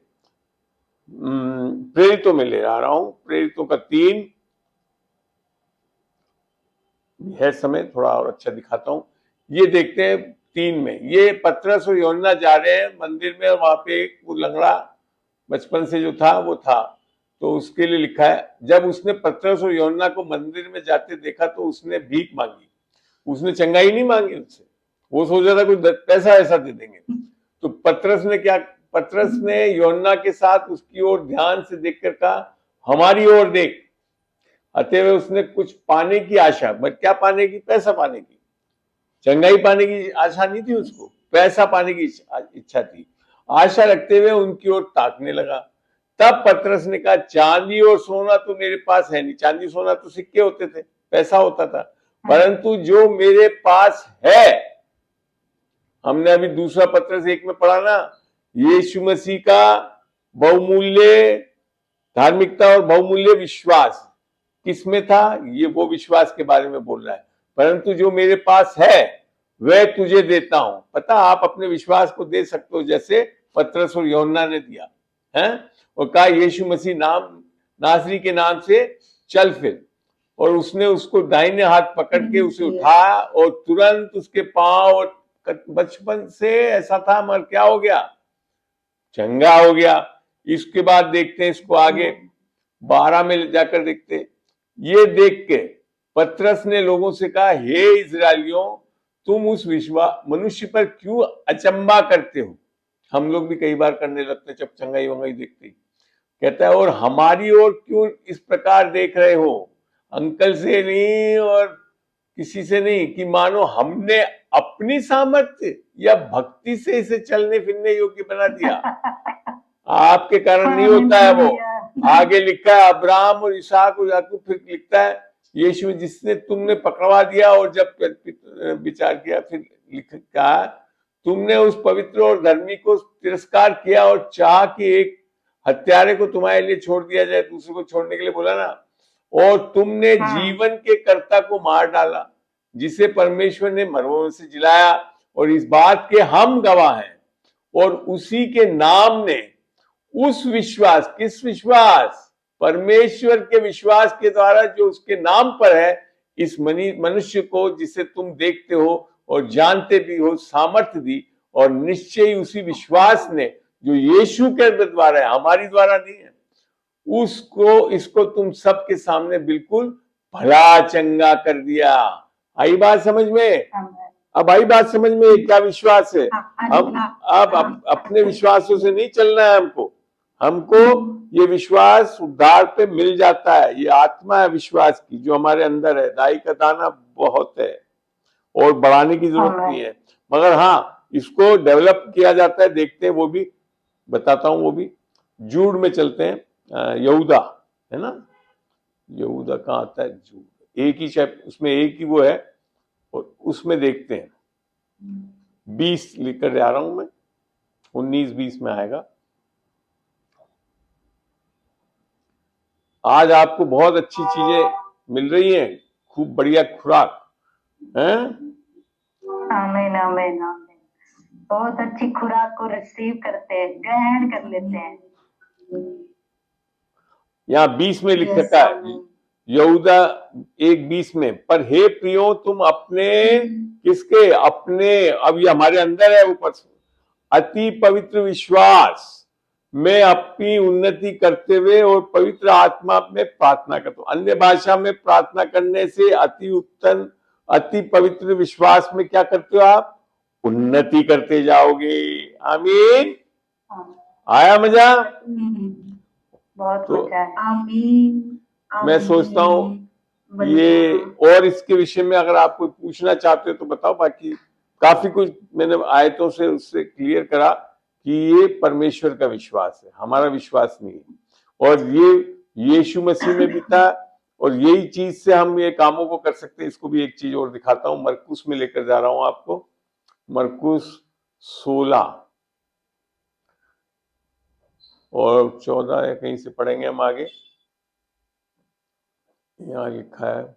प्रेरितों में ले आ रहा हूं, प्रेरितों का 3 है समय, थोड़ा और अच्छा दिखाता हूं। ये देखते हैं 3 में, ये पतरस और यूहन्ना जा रहे हैं मंदिर में, और वहां पे एक लंगड़ा बचपन से जो था वो था, तो उसके लिए लिखा है, जब उसने पतरस और यूहन्ना को मंदिर में जाते देखा तो उसने भीख मांगी। उसने चंगाई नहीं मांगी उनसे, वो सोचा था कुछ पैसा ऐसा दे देंगे। तो पतरस ने यूहन्ना के साथ उसकी ओर ध्यान से देखकर कहा, हमारी ओर देख। अतः उसने कुछ पाने की आशा, बट क्या पाने की? पैसा पाने की। चंगाई पाने की आशा नहीं थी उसको, पैसा पाने की इच्छा थी। आशा रखते हुए उनकी ओर ताकने लगा। तब पतरस ने कहा, चांदी और सोना तो मेरे पास है नहीं। चांदी सोना तो सिक्के होते थे, पैसा होता था, परंतु जो मेरे पास है, हमने अभी दूसरा पतरस 1 में पढ़ा ना, यीशु मसीह का बहुमूल्य धार्मिकता और बहुमूल्य विश्वास किसमें था? ये वो विश्वास के बारे में बोल रहा है। परंतु जो मेरे पास है वह तुझे देता हूं। पता, आप अपने विश्वास को दे सकते हो, जैसे पतरस और यूहन्ना ने दिया है, और कहा यीशु मसीह नासरी के नाम से चल फिर। और उसने उसको दाहिने हाथ पकड़ के उसे उठाया, और तुरंत उसके पांव, और बचपन से ऐसा था मगर क्या हो गया? चंगा हो गया। इसके बाद देखते हैं इसको आगे 12 में जाकर देखते हैं। ये देख के पतरस ने लोगों से कहा, हे इजराइलियों, तुम उस मनुष्य पर क्यों अचंबा करते हो? हम लोग भी कई बार करने लगते जब चंगाई वंगाई देखते ही। कहता है, और हमारी ओर क्यों इस प्रकार देख रहे हो? अंकल से नहीं और किसी से नहीं, कि मानो हमने अपनी सामर्थ्य या भक्ति से इसे चलने फिरने योग्य बना दिया। आपके कारण नहीं होता है वो। आगे लिखा है, अब्राहम और इसहाक और याकूब, फिर लिखता है यीशु जिसने तुमने पकड़वा दिया, और जब विचार किया फिर कहा, तुमने उस पवित्र और धर्मी को तिरस्कार किया और चाह कि एक हत्यारे को तुम्हारे लिए छोड़ दिया जाए, दूसरे को छोड़ने के लिए बोला ना, और तुमने जीवन के कर्ता को मार डाला, जिसे परमेश्वर ने मरने से जिलाया, और इस बात के हम गवाह हैं। और उसी के नाम ने उस विश्वास, किस विश्वास? परमेश्वर के विश्वास के द्वारा जो उसके नाम पर है, इस मनुष्य को जिसे तुम देखते हो और जानते भी हो सामर्थ्य दी। और निश्चय उसी विश्वास ने जो यीशु के द्वारा है, हमारी द्वारा नहीं है, इसको तुम सबके सामने बिल्कुल भला चंगा कर दिया। आई बात समझ में? अब आई बात समझ में? क्या विश्वास है? हम अब अपने विश्वासों से नहीं चलना है हमको ये विश्वास उद्धार पे मिल जाता है। ये आत्मा है विश्वास की जो हमारे अंदर है। दाई का दाना बहुत है और बढ़ाने की जरूरत नहीं है, मगर हाँ, इसको डेवलप किया जाता है, देखते हैं, वो भी बताता हूं। वो भी जूड में चलते हैं, यहूदा है ना, यहूदा कहाँ आता है, जूड एक ही चैप्टर, उसमें एक ही वो है, और उसमें देखते हैं 20 लिखकर जा रहा हूं मैं, 19-20 में आएगा। आज आपको बहुत अच्छी चीजें मिल रही हैं, खूब बढ़िया खुराक है। आमीन आमीन आमीन। बहुत अच्छी खुराक को रिसीव करते हैं, ग्रहण कर लेते हैं। यहाँ 20 में लिख Yes, रखा है, आमीन। यहूदा 1:20 में, पर हे प्रियो तुम अपने किसके, अपने, अब ये हमारे अंदर है ऊपर से, अति पवित्र विश्वास में अपनी उन्नति करते हुए और पवित्र आत्मा में प्रार्थना करते हो। अन्य भाषा में प्रार्थना करने से अति उत्तम, अति पवित्र विश्वास में क्या करते हो आप, उन्नति करते जाओगे। आमीन। आया मजा? बहुत तो मजा है। आमीन। मैं सोचता हूँ ये, और इसके विषय में अगर आप कोई पूछना चाहते हो तो बताओ, बाकी काफी कुछ मैंने आयतों से उससे क्लियर करा कि ये परमेश्वर का विश्वास है, हमारा विश्वास नहीं है। और ये यीशु मसीह में भी था, और यही चीज से हम ये कामों को कर सकते हैं। इसको भी एक चीज और दिखाता हूं, मरकुस में लेकर जा रहा हूं आपको, मरकुस 16 और 14 या कहीं से पढ़ेंगे हम आगे। यहाँ लिखा है,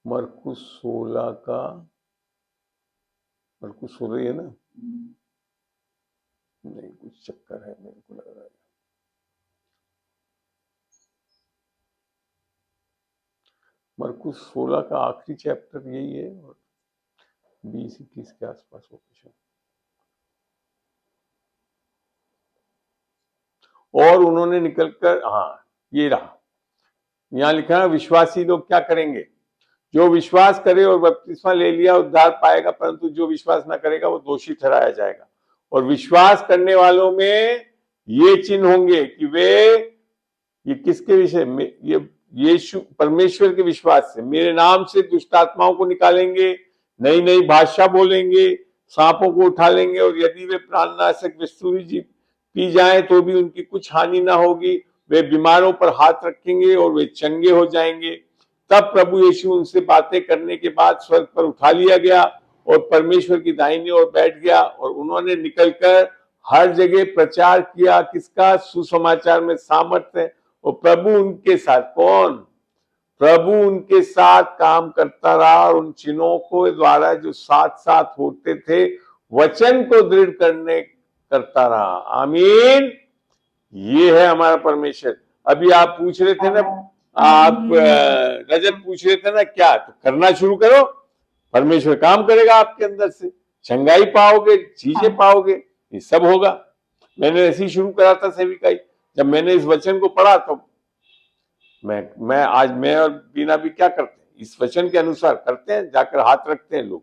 मरकुस 16 का, मरकुस 16 है ना, नहीं कुछ चक्कर है मेरे को लग रहा है। मरकुस 16 का आखिरी चैप्टर यही है, और 20-21 के आसपास वो कुछ है। और उन्होंने निकलकर, हाँ ये रहा, यहाँ लिखा है विश्वासी लोग क्या करेंगे, जो विश्वास करे और बपतिस्मा ले लिया उद्धार पाएगा, परंतु जो विश्वास ना करेगा वो दोषी ठहराया जाएगा। और विश्वास करने वालों में ये चिन्ह होंगे कि वे, ये किसके विषय में, ये यीशु परमेश्वर के विश्वास से, मेरे नाम से दुष्ट आत्माओं को निकालेंगे, नई नई भाषा बोलेंगे, सांपों को उठा लेंगे, और यदि वे प्राणनाशक वस्तु भी पी जाएं तो भी उनकी कुछ हानि ना होगी। वे बीमारों पर हाथ रखेंगे और वे चंगे हो जाएंगे। तब प्रभु यीशु उनसे बातें करने के बाद स्वर्ग पर उठा लिया गया और परमेश्वर की दाहिनी ओर बैठ गया। और उन्होंने निकलकर हर जगह प्रचार किया, किसका, सुसमाचार में सामर्थ्य। और प्रभु उनके साथ, कौन, प्रभु उनके साथ काम करता रहा, और उन चिन्हों को द्वारा जो साथ साथ होते थे वचन को दृढ़ करता रहा। आमीन। ये है हमारा परमेश्वर। अभी आप पूछ रहे थे ना, आप रजत पूछ रहे थे ना, क्या, तो करना शुरू करो, परमेश्वर काम करेगा आपके अंदर से, चंगाई पाओगे, चीजें पाओगे, ये सब होगा। मैंने ऐसे ही शुरू करा था सेविकाई। जब मैंने इस वचन को पढ़ा तो मैं आज, मैं और बीना भी क्या करते हैं, इस वचन के अनुसार करते हैं, जाकर हाथ रखते हैं, लोग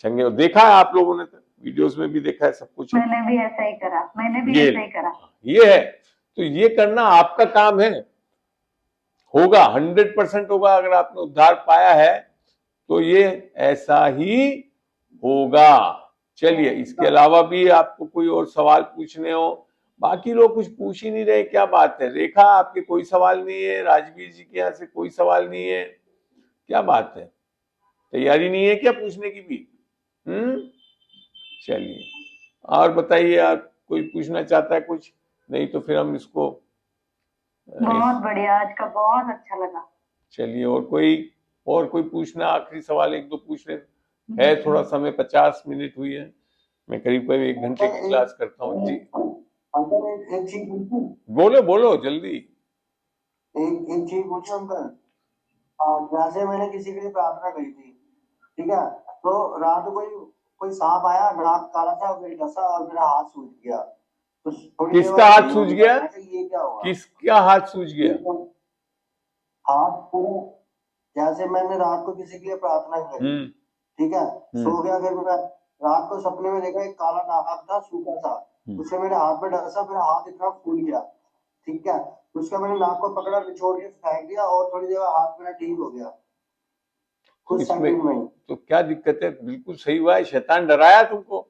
चंगे। देखा है आप लोगों ने, तो वीडियोस में भी देखा है, सब कुछ है। मैंने भी ऐसा ही करा, मैंने भी ऐसा ही करा। ये है, तो ये करना आपका काम है, होगा, 100% होगा। अगर आपने उद्धार पाया है तो ये ऐसा ही होगा। चलिए, इसके अलावा भी आपको कोई और सवाल पूछने हो, बाकी लोग कुछ पूछ ही नहीं रहे, क्या बात है। रेखा, आपके कोई सवाल नहीं है, राजवीर जी के यहाँ से कोई सवाल नहीं है, क्या बात है, तैयारी नहीं है क्या पूछने की भी? चलिए, और बताइए, आप कोई पूछना चाहता है कुछ? नहीं तो फिर हम इसको, बहुत बढ़िया, आज का बहुत अच्छा लगा। चलिए, और कोई पूछना, आखिरी सवाल 1-2 पूछ रहे है, थोड़ा समय, 50 मिनट हुई है, मैं करीब 1 घंटे की क्लास करता हूँ जी। अंकल एक चीज पूछूं? बोलो जल्दी। एक चीज पूछूं अंकल? जैसे मैंने किसी के लिए प्रार्थना करी थी, ठीक है, तो रात को कोई सांप आया, नाक काला था, मेरी डसा और मेरा हाथ सूज गया। तो किसका हाथ सूज गया? ये क्या हुआ? किसका हाथ सूज गया? हाथ पूरा, जैसे मैंने रात को किसी के लिए प्रार्थना करी, ठीक है, सो गया, फिर मैं रात को सपने में देखा एक काला नाक था, सूखा था, उसे मेरे हाथ में डसा, मेरा हाथ इतना फूल गया, ठीक है, उसका मैंने नाक को पकड़ा, निचोड़ के फेंक दिया, और थोड़ी देर हाथ मेरा ठीक हो गया। खुद इसमें स्टार्टिंग में ही। तो क्या दिक्कत है? बिल्कुल सही हुआ है, शैतान डराया तुमको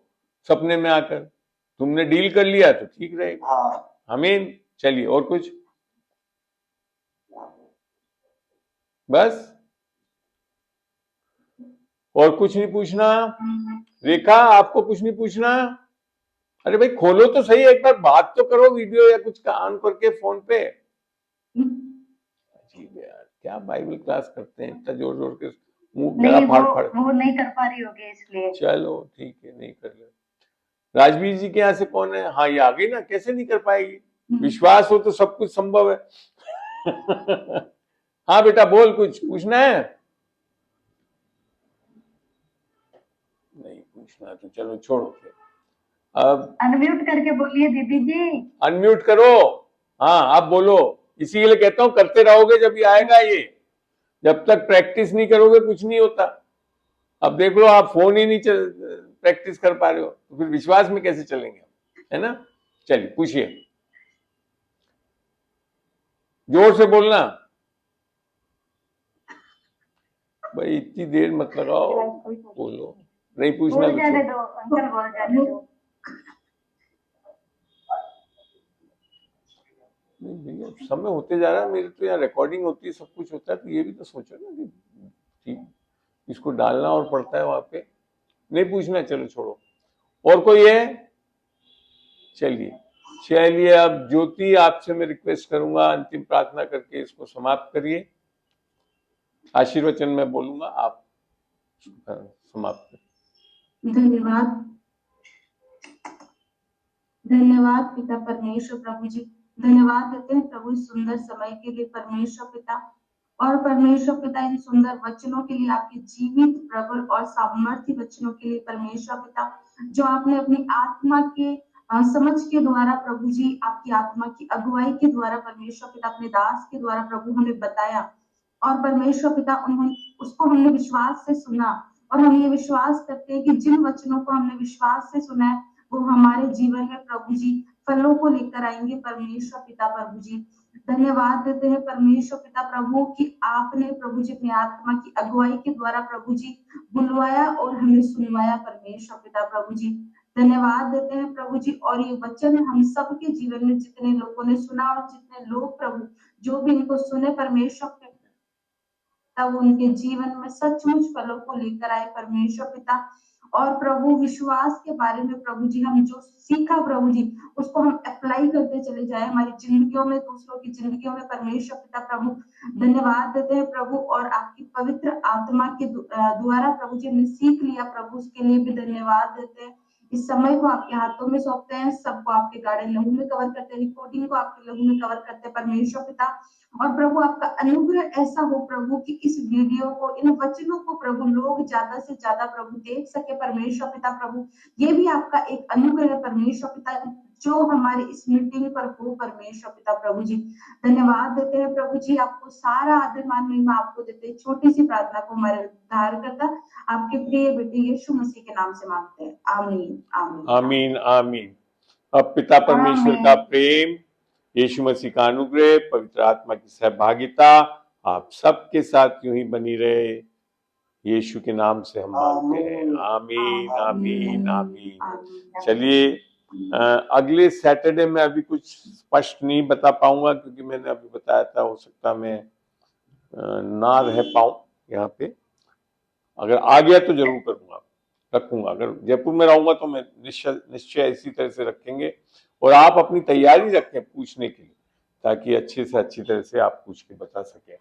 सपने में आकर, तुमने डील कर लिया तो ठीक रहेगा। हाँ आमीन। चलिए, और कुछ? बस, और कुछ नहीं पूछना? रेखा, आपको कुछ नहीं पूछना? अरे भाई खोलो तो सही, एक बार बात तो करो, वीडियो या कुछ ऑन करके फोन पे। अजीब है यार, क्या बाइबल क्लास करते हैं, इतना जोर जोर के मुंह गला नहीं, फाड़ फाड़। वो नहीं कर पा रही होगी इसलिए। चलो ठीक है, नहीं कर ले। राजवीर जी के यहाँ से कौन है? हाँ, ये आ गई ना, कैसे नहीं कर पाएगी? विश्वास हो तो सब कुछ संभव है। हाँ बेटा बोल, कुछ पूछना है? नहीं पूछना तो चलो छोड़ो फिर। अब अनम्यूट करके बोलिए दीदी जी। अनम्यूट करो। हाँ आप बोलो, इसी के लिए कहता हूँ करते रहोगे जब ये आएगा। ये जब तक प्रैक्टिस नहीं करोगे कुछ नहीं होता। अब देख लो, आप फोन ही नहीं प्रैक्टिस कर पा रहे हो तो फिर विश्वास में कैसे चलेंगे, है ना? चलिए पूछिए, जोर से बोलना भाई, इतनी देर मत लगाओ, बोलो। नहीं पूछना बोल तो जाने छोड़ो। दो अंकल, बोल जाने दो। नहीं भैया, समय होते जा रहा है, मेरी तो यहाँ रिकॉर्डिंग होती है, सब कुछ होता है, तो ये भी तो सोचो ना कि ठीक इसको डालना और पड़ता है वहां पे। नहीं पूछना, चलो छोड़ो। और कोई है? चलिए चलिए, अब ज्योति आपसे मैं रिक्वेस्ट करूंगा अंतिम प्रार्थना करके इसको समाप्त करिए। आशीर्वचन में बोलूंगा, आप समाप्त करिए। धन्यवाद, धन्यवाद पिता परमेश्वर प्रभु जी, धन्यवाद देते हैं प्रभु इस सुंदर समय के लिए परमेश्वर पिता। और परमेश्वर पिता इन सुंदर वचनों के लिए, आपके जीवित प्रबल और सामर्थ्य वचनों के लिए परमेश्वर पिता, जो आपने अपनी आत्मा के समझ के द्वारा प्रभु जी, आपकी आत्मा की अगुवाई के द्वारा परमेश्वर पिता अपने दास के द्वारा प्रभु हमें बताया। और परमेश्वर पिता उन्होंने उसको हमने विश्वास से सुना, और हम ये विश्वास करते हैं कि जिन वचनों को हमने विश्वास से सुना है वो हमारे जीवन में प्रभु जी फलों को लेकर आएंगे परमेश्वर पिता प्रभु जी। धन्यवाद देते हैं परमेश्वर पिता प्रभु कि आपने प्रभु जी अपनी आत्मा की अगुवाई के द्वारा प्रभु जी बुलवाया और हमें सुनवाया परमेश्वर पिता प्रभु जी। धन्यवाद देते हैं प्रभु जी, और ये वचन हम सबके जीवन में जितने लोगों ने सुना और जितने लोग प्रभु जो भी इनको सुने परमेश्वर पिता, वो उनके जीवन में सचमुच फलों को लेकर आए परमेश्वर पिता। और प्रभु विश्वास के बारे में प्रभु जी हम जो सीखा प्रभु जी उसको हम अप्लाई करते चले जाए हमारी जिंदगियों में, दूसरों की जिंदगियों में परमेश्वर पिता प्रभु। धन्यवाद देते हैं प्रभु, और आपकी पवित्र आत्मा के द्वारा प्रभु जी हमने सीख लिया प्रभु, उसके लिए भी धन्यवाद देते हैं। इस समय को आपके हाथों में सौंपते हैं, सबको आपके गाढ़े लहू में कवर करते हैं, रिकॉर्डिंग को आपके लहू में कवर करते हैं परमेश्वर पिता। और प्रभु आपका अनुग्रह ऐसा हो प्रभु कि इस वीडियो को, इन वचनों को प्रभु लोग ज्यादा से ज्यादा प्रभु देख सके परमेश्वर पिता प्रभु। ये भी आपका एक अनुग्रह है परमेश्वर पिता, जो हमारी इस मीटिंग पर हो परमेश्वर पिता प्रभु जी। धन्यवाद देते हैं प्रभु जी, आपको सारा आदर मान महिमा आपको देते हैं। छोटी सी प्रार्थना को हमारे उद्धार करता आपके प्रिय बेटे यीशु मसीह के नाम से मांगते हैं, आमीन आमीन आमीन आमीन। अब पिता परमेश्वर का प्रेम, यीशु मसीह का अनुग्रह, पवित्र आत्मा की सहभागिता आप सबके साथ यूं ही बनी रहे, यीशु के नाम से हम मांगते हैं, आमीन आमीन आमीन। चलिए, अगले सैटरडे में अभी कुछ स्पष्ट नहीं बता पाऊंगा, क्योंकि मैंने अभी बताया था हो सकता मैं ना रह पाऊं यहाँ पे। अगर आ गया तो जरूर करूंगा, रखूंगा। अगर जयपुर में रहूंगा तो मैं निश्चय इसी तरह से रखेंगे। और आप अपनी तैयारी रखें पूछने के लिए, ताकि अच्छे से अच्छी तरह से आप पूछ के बता सकें।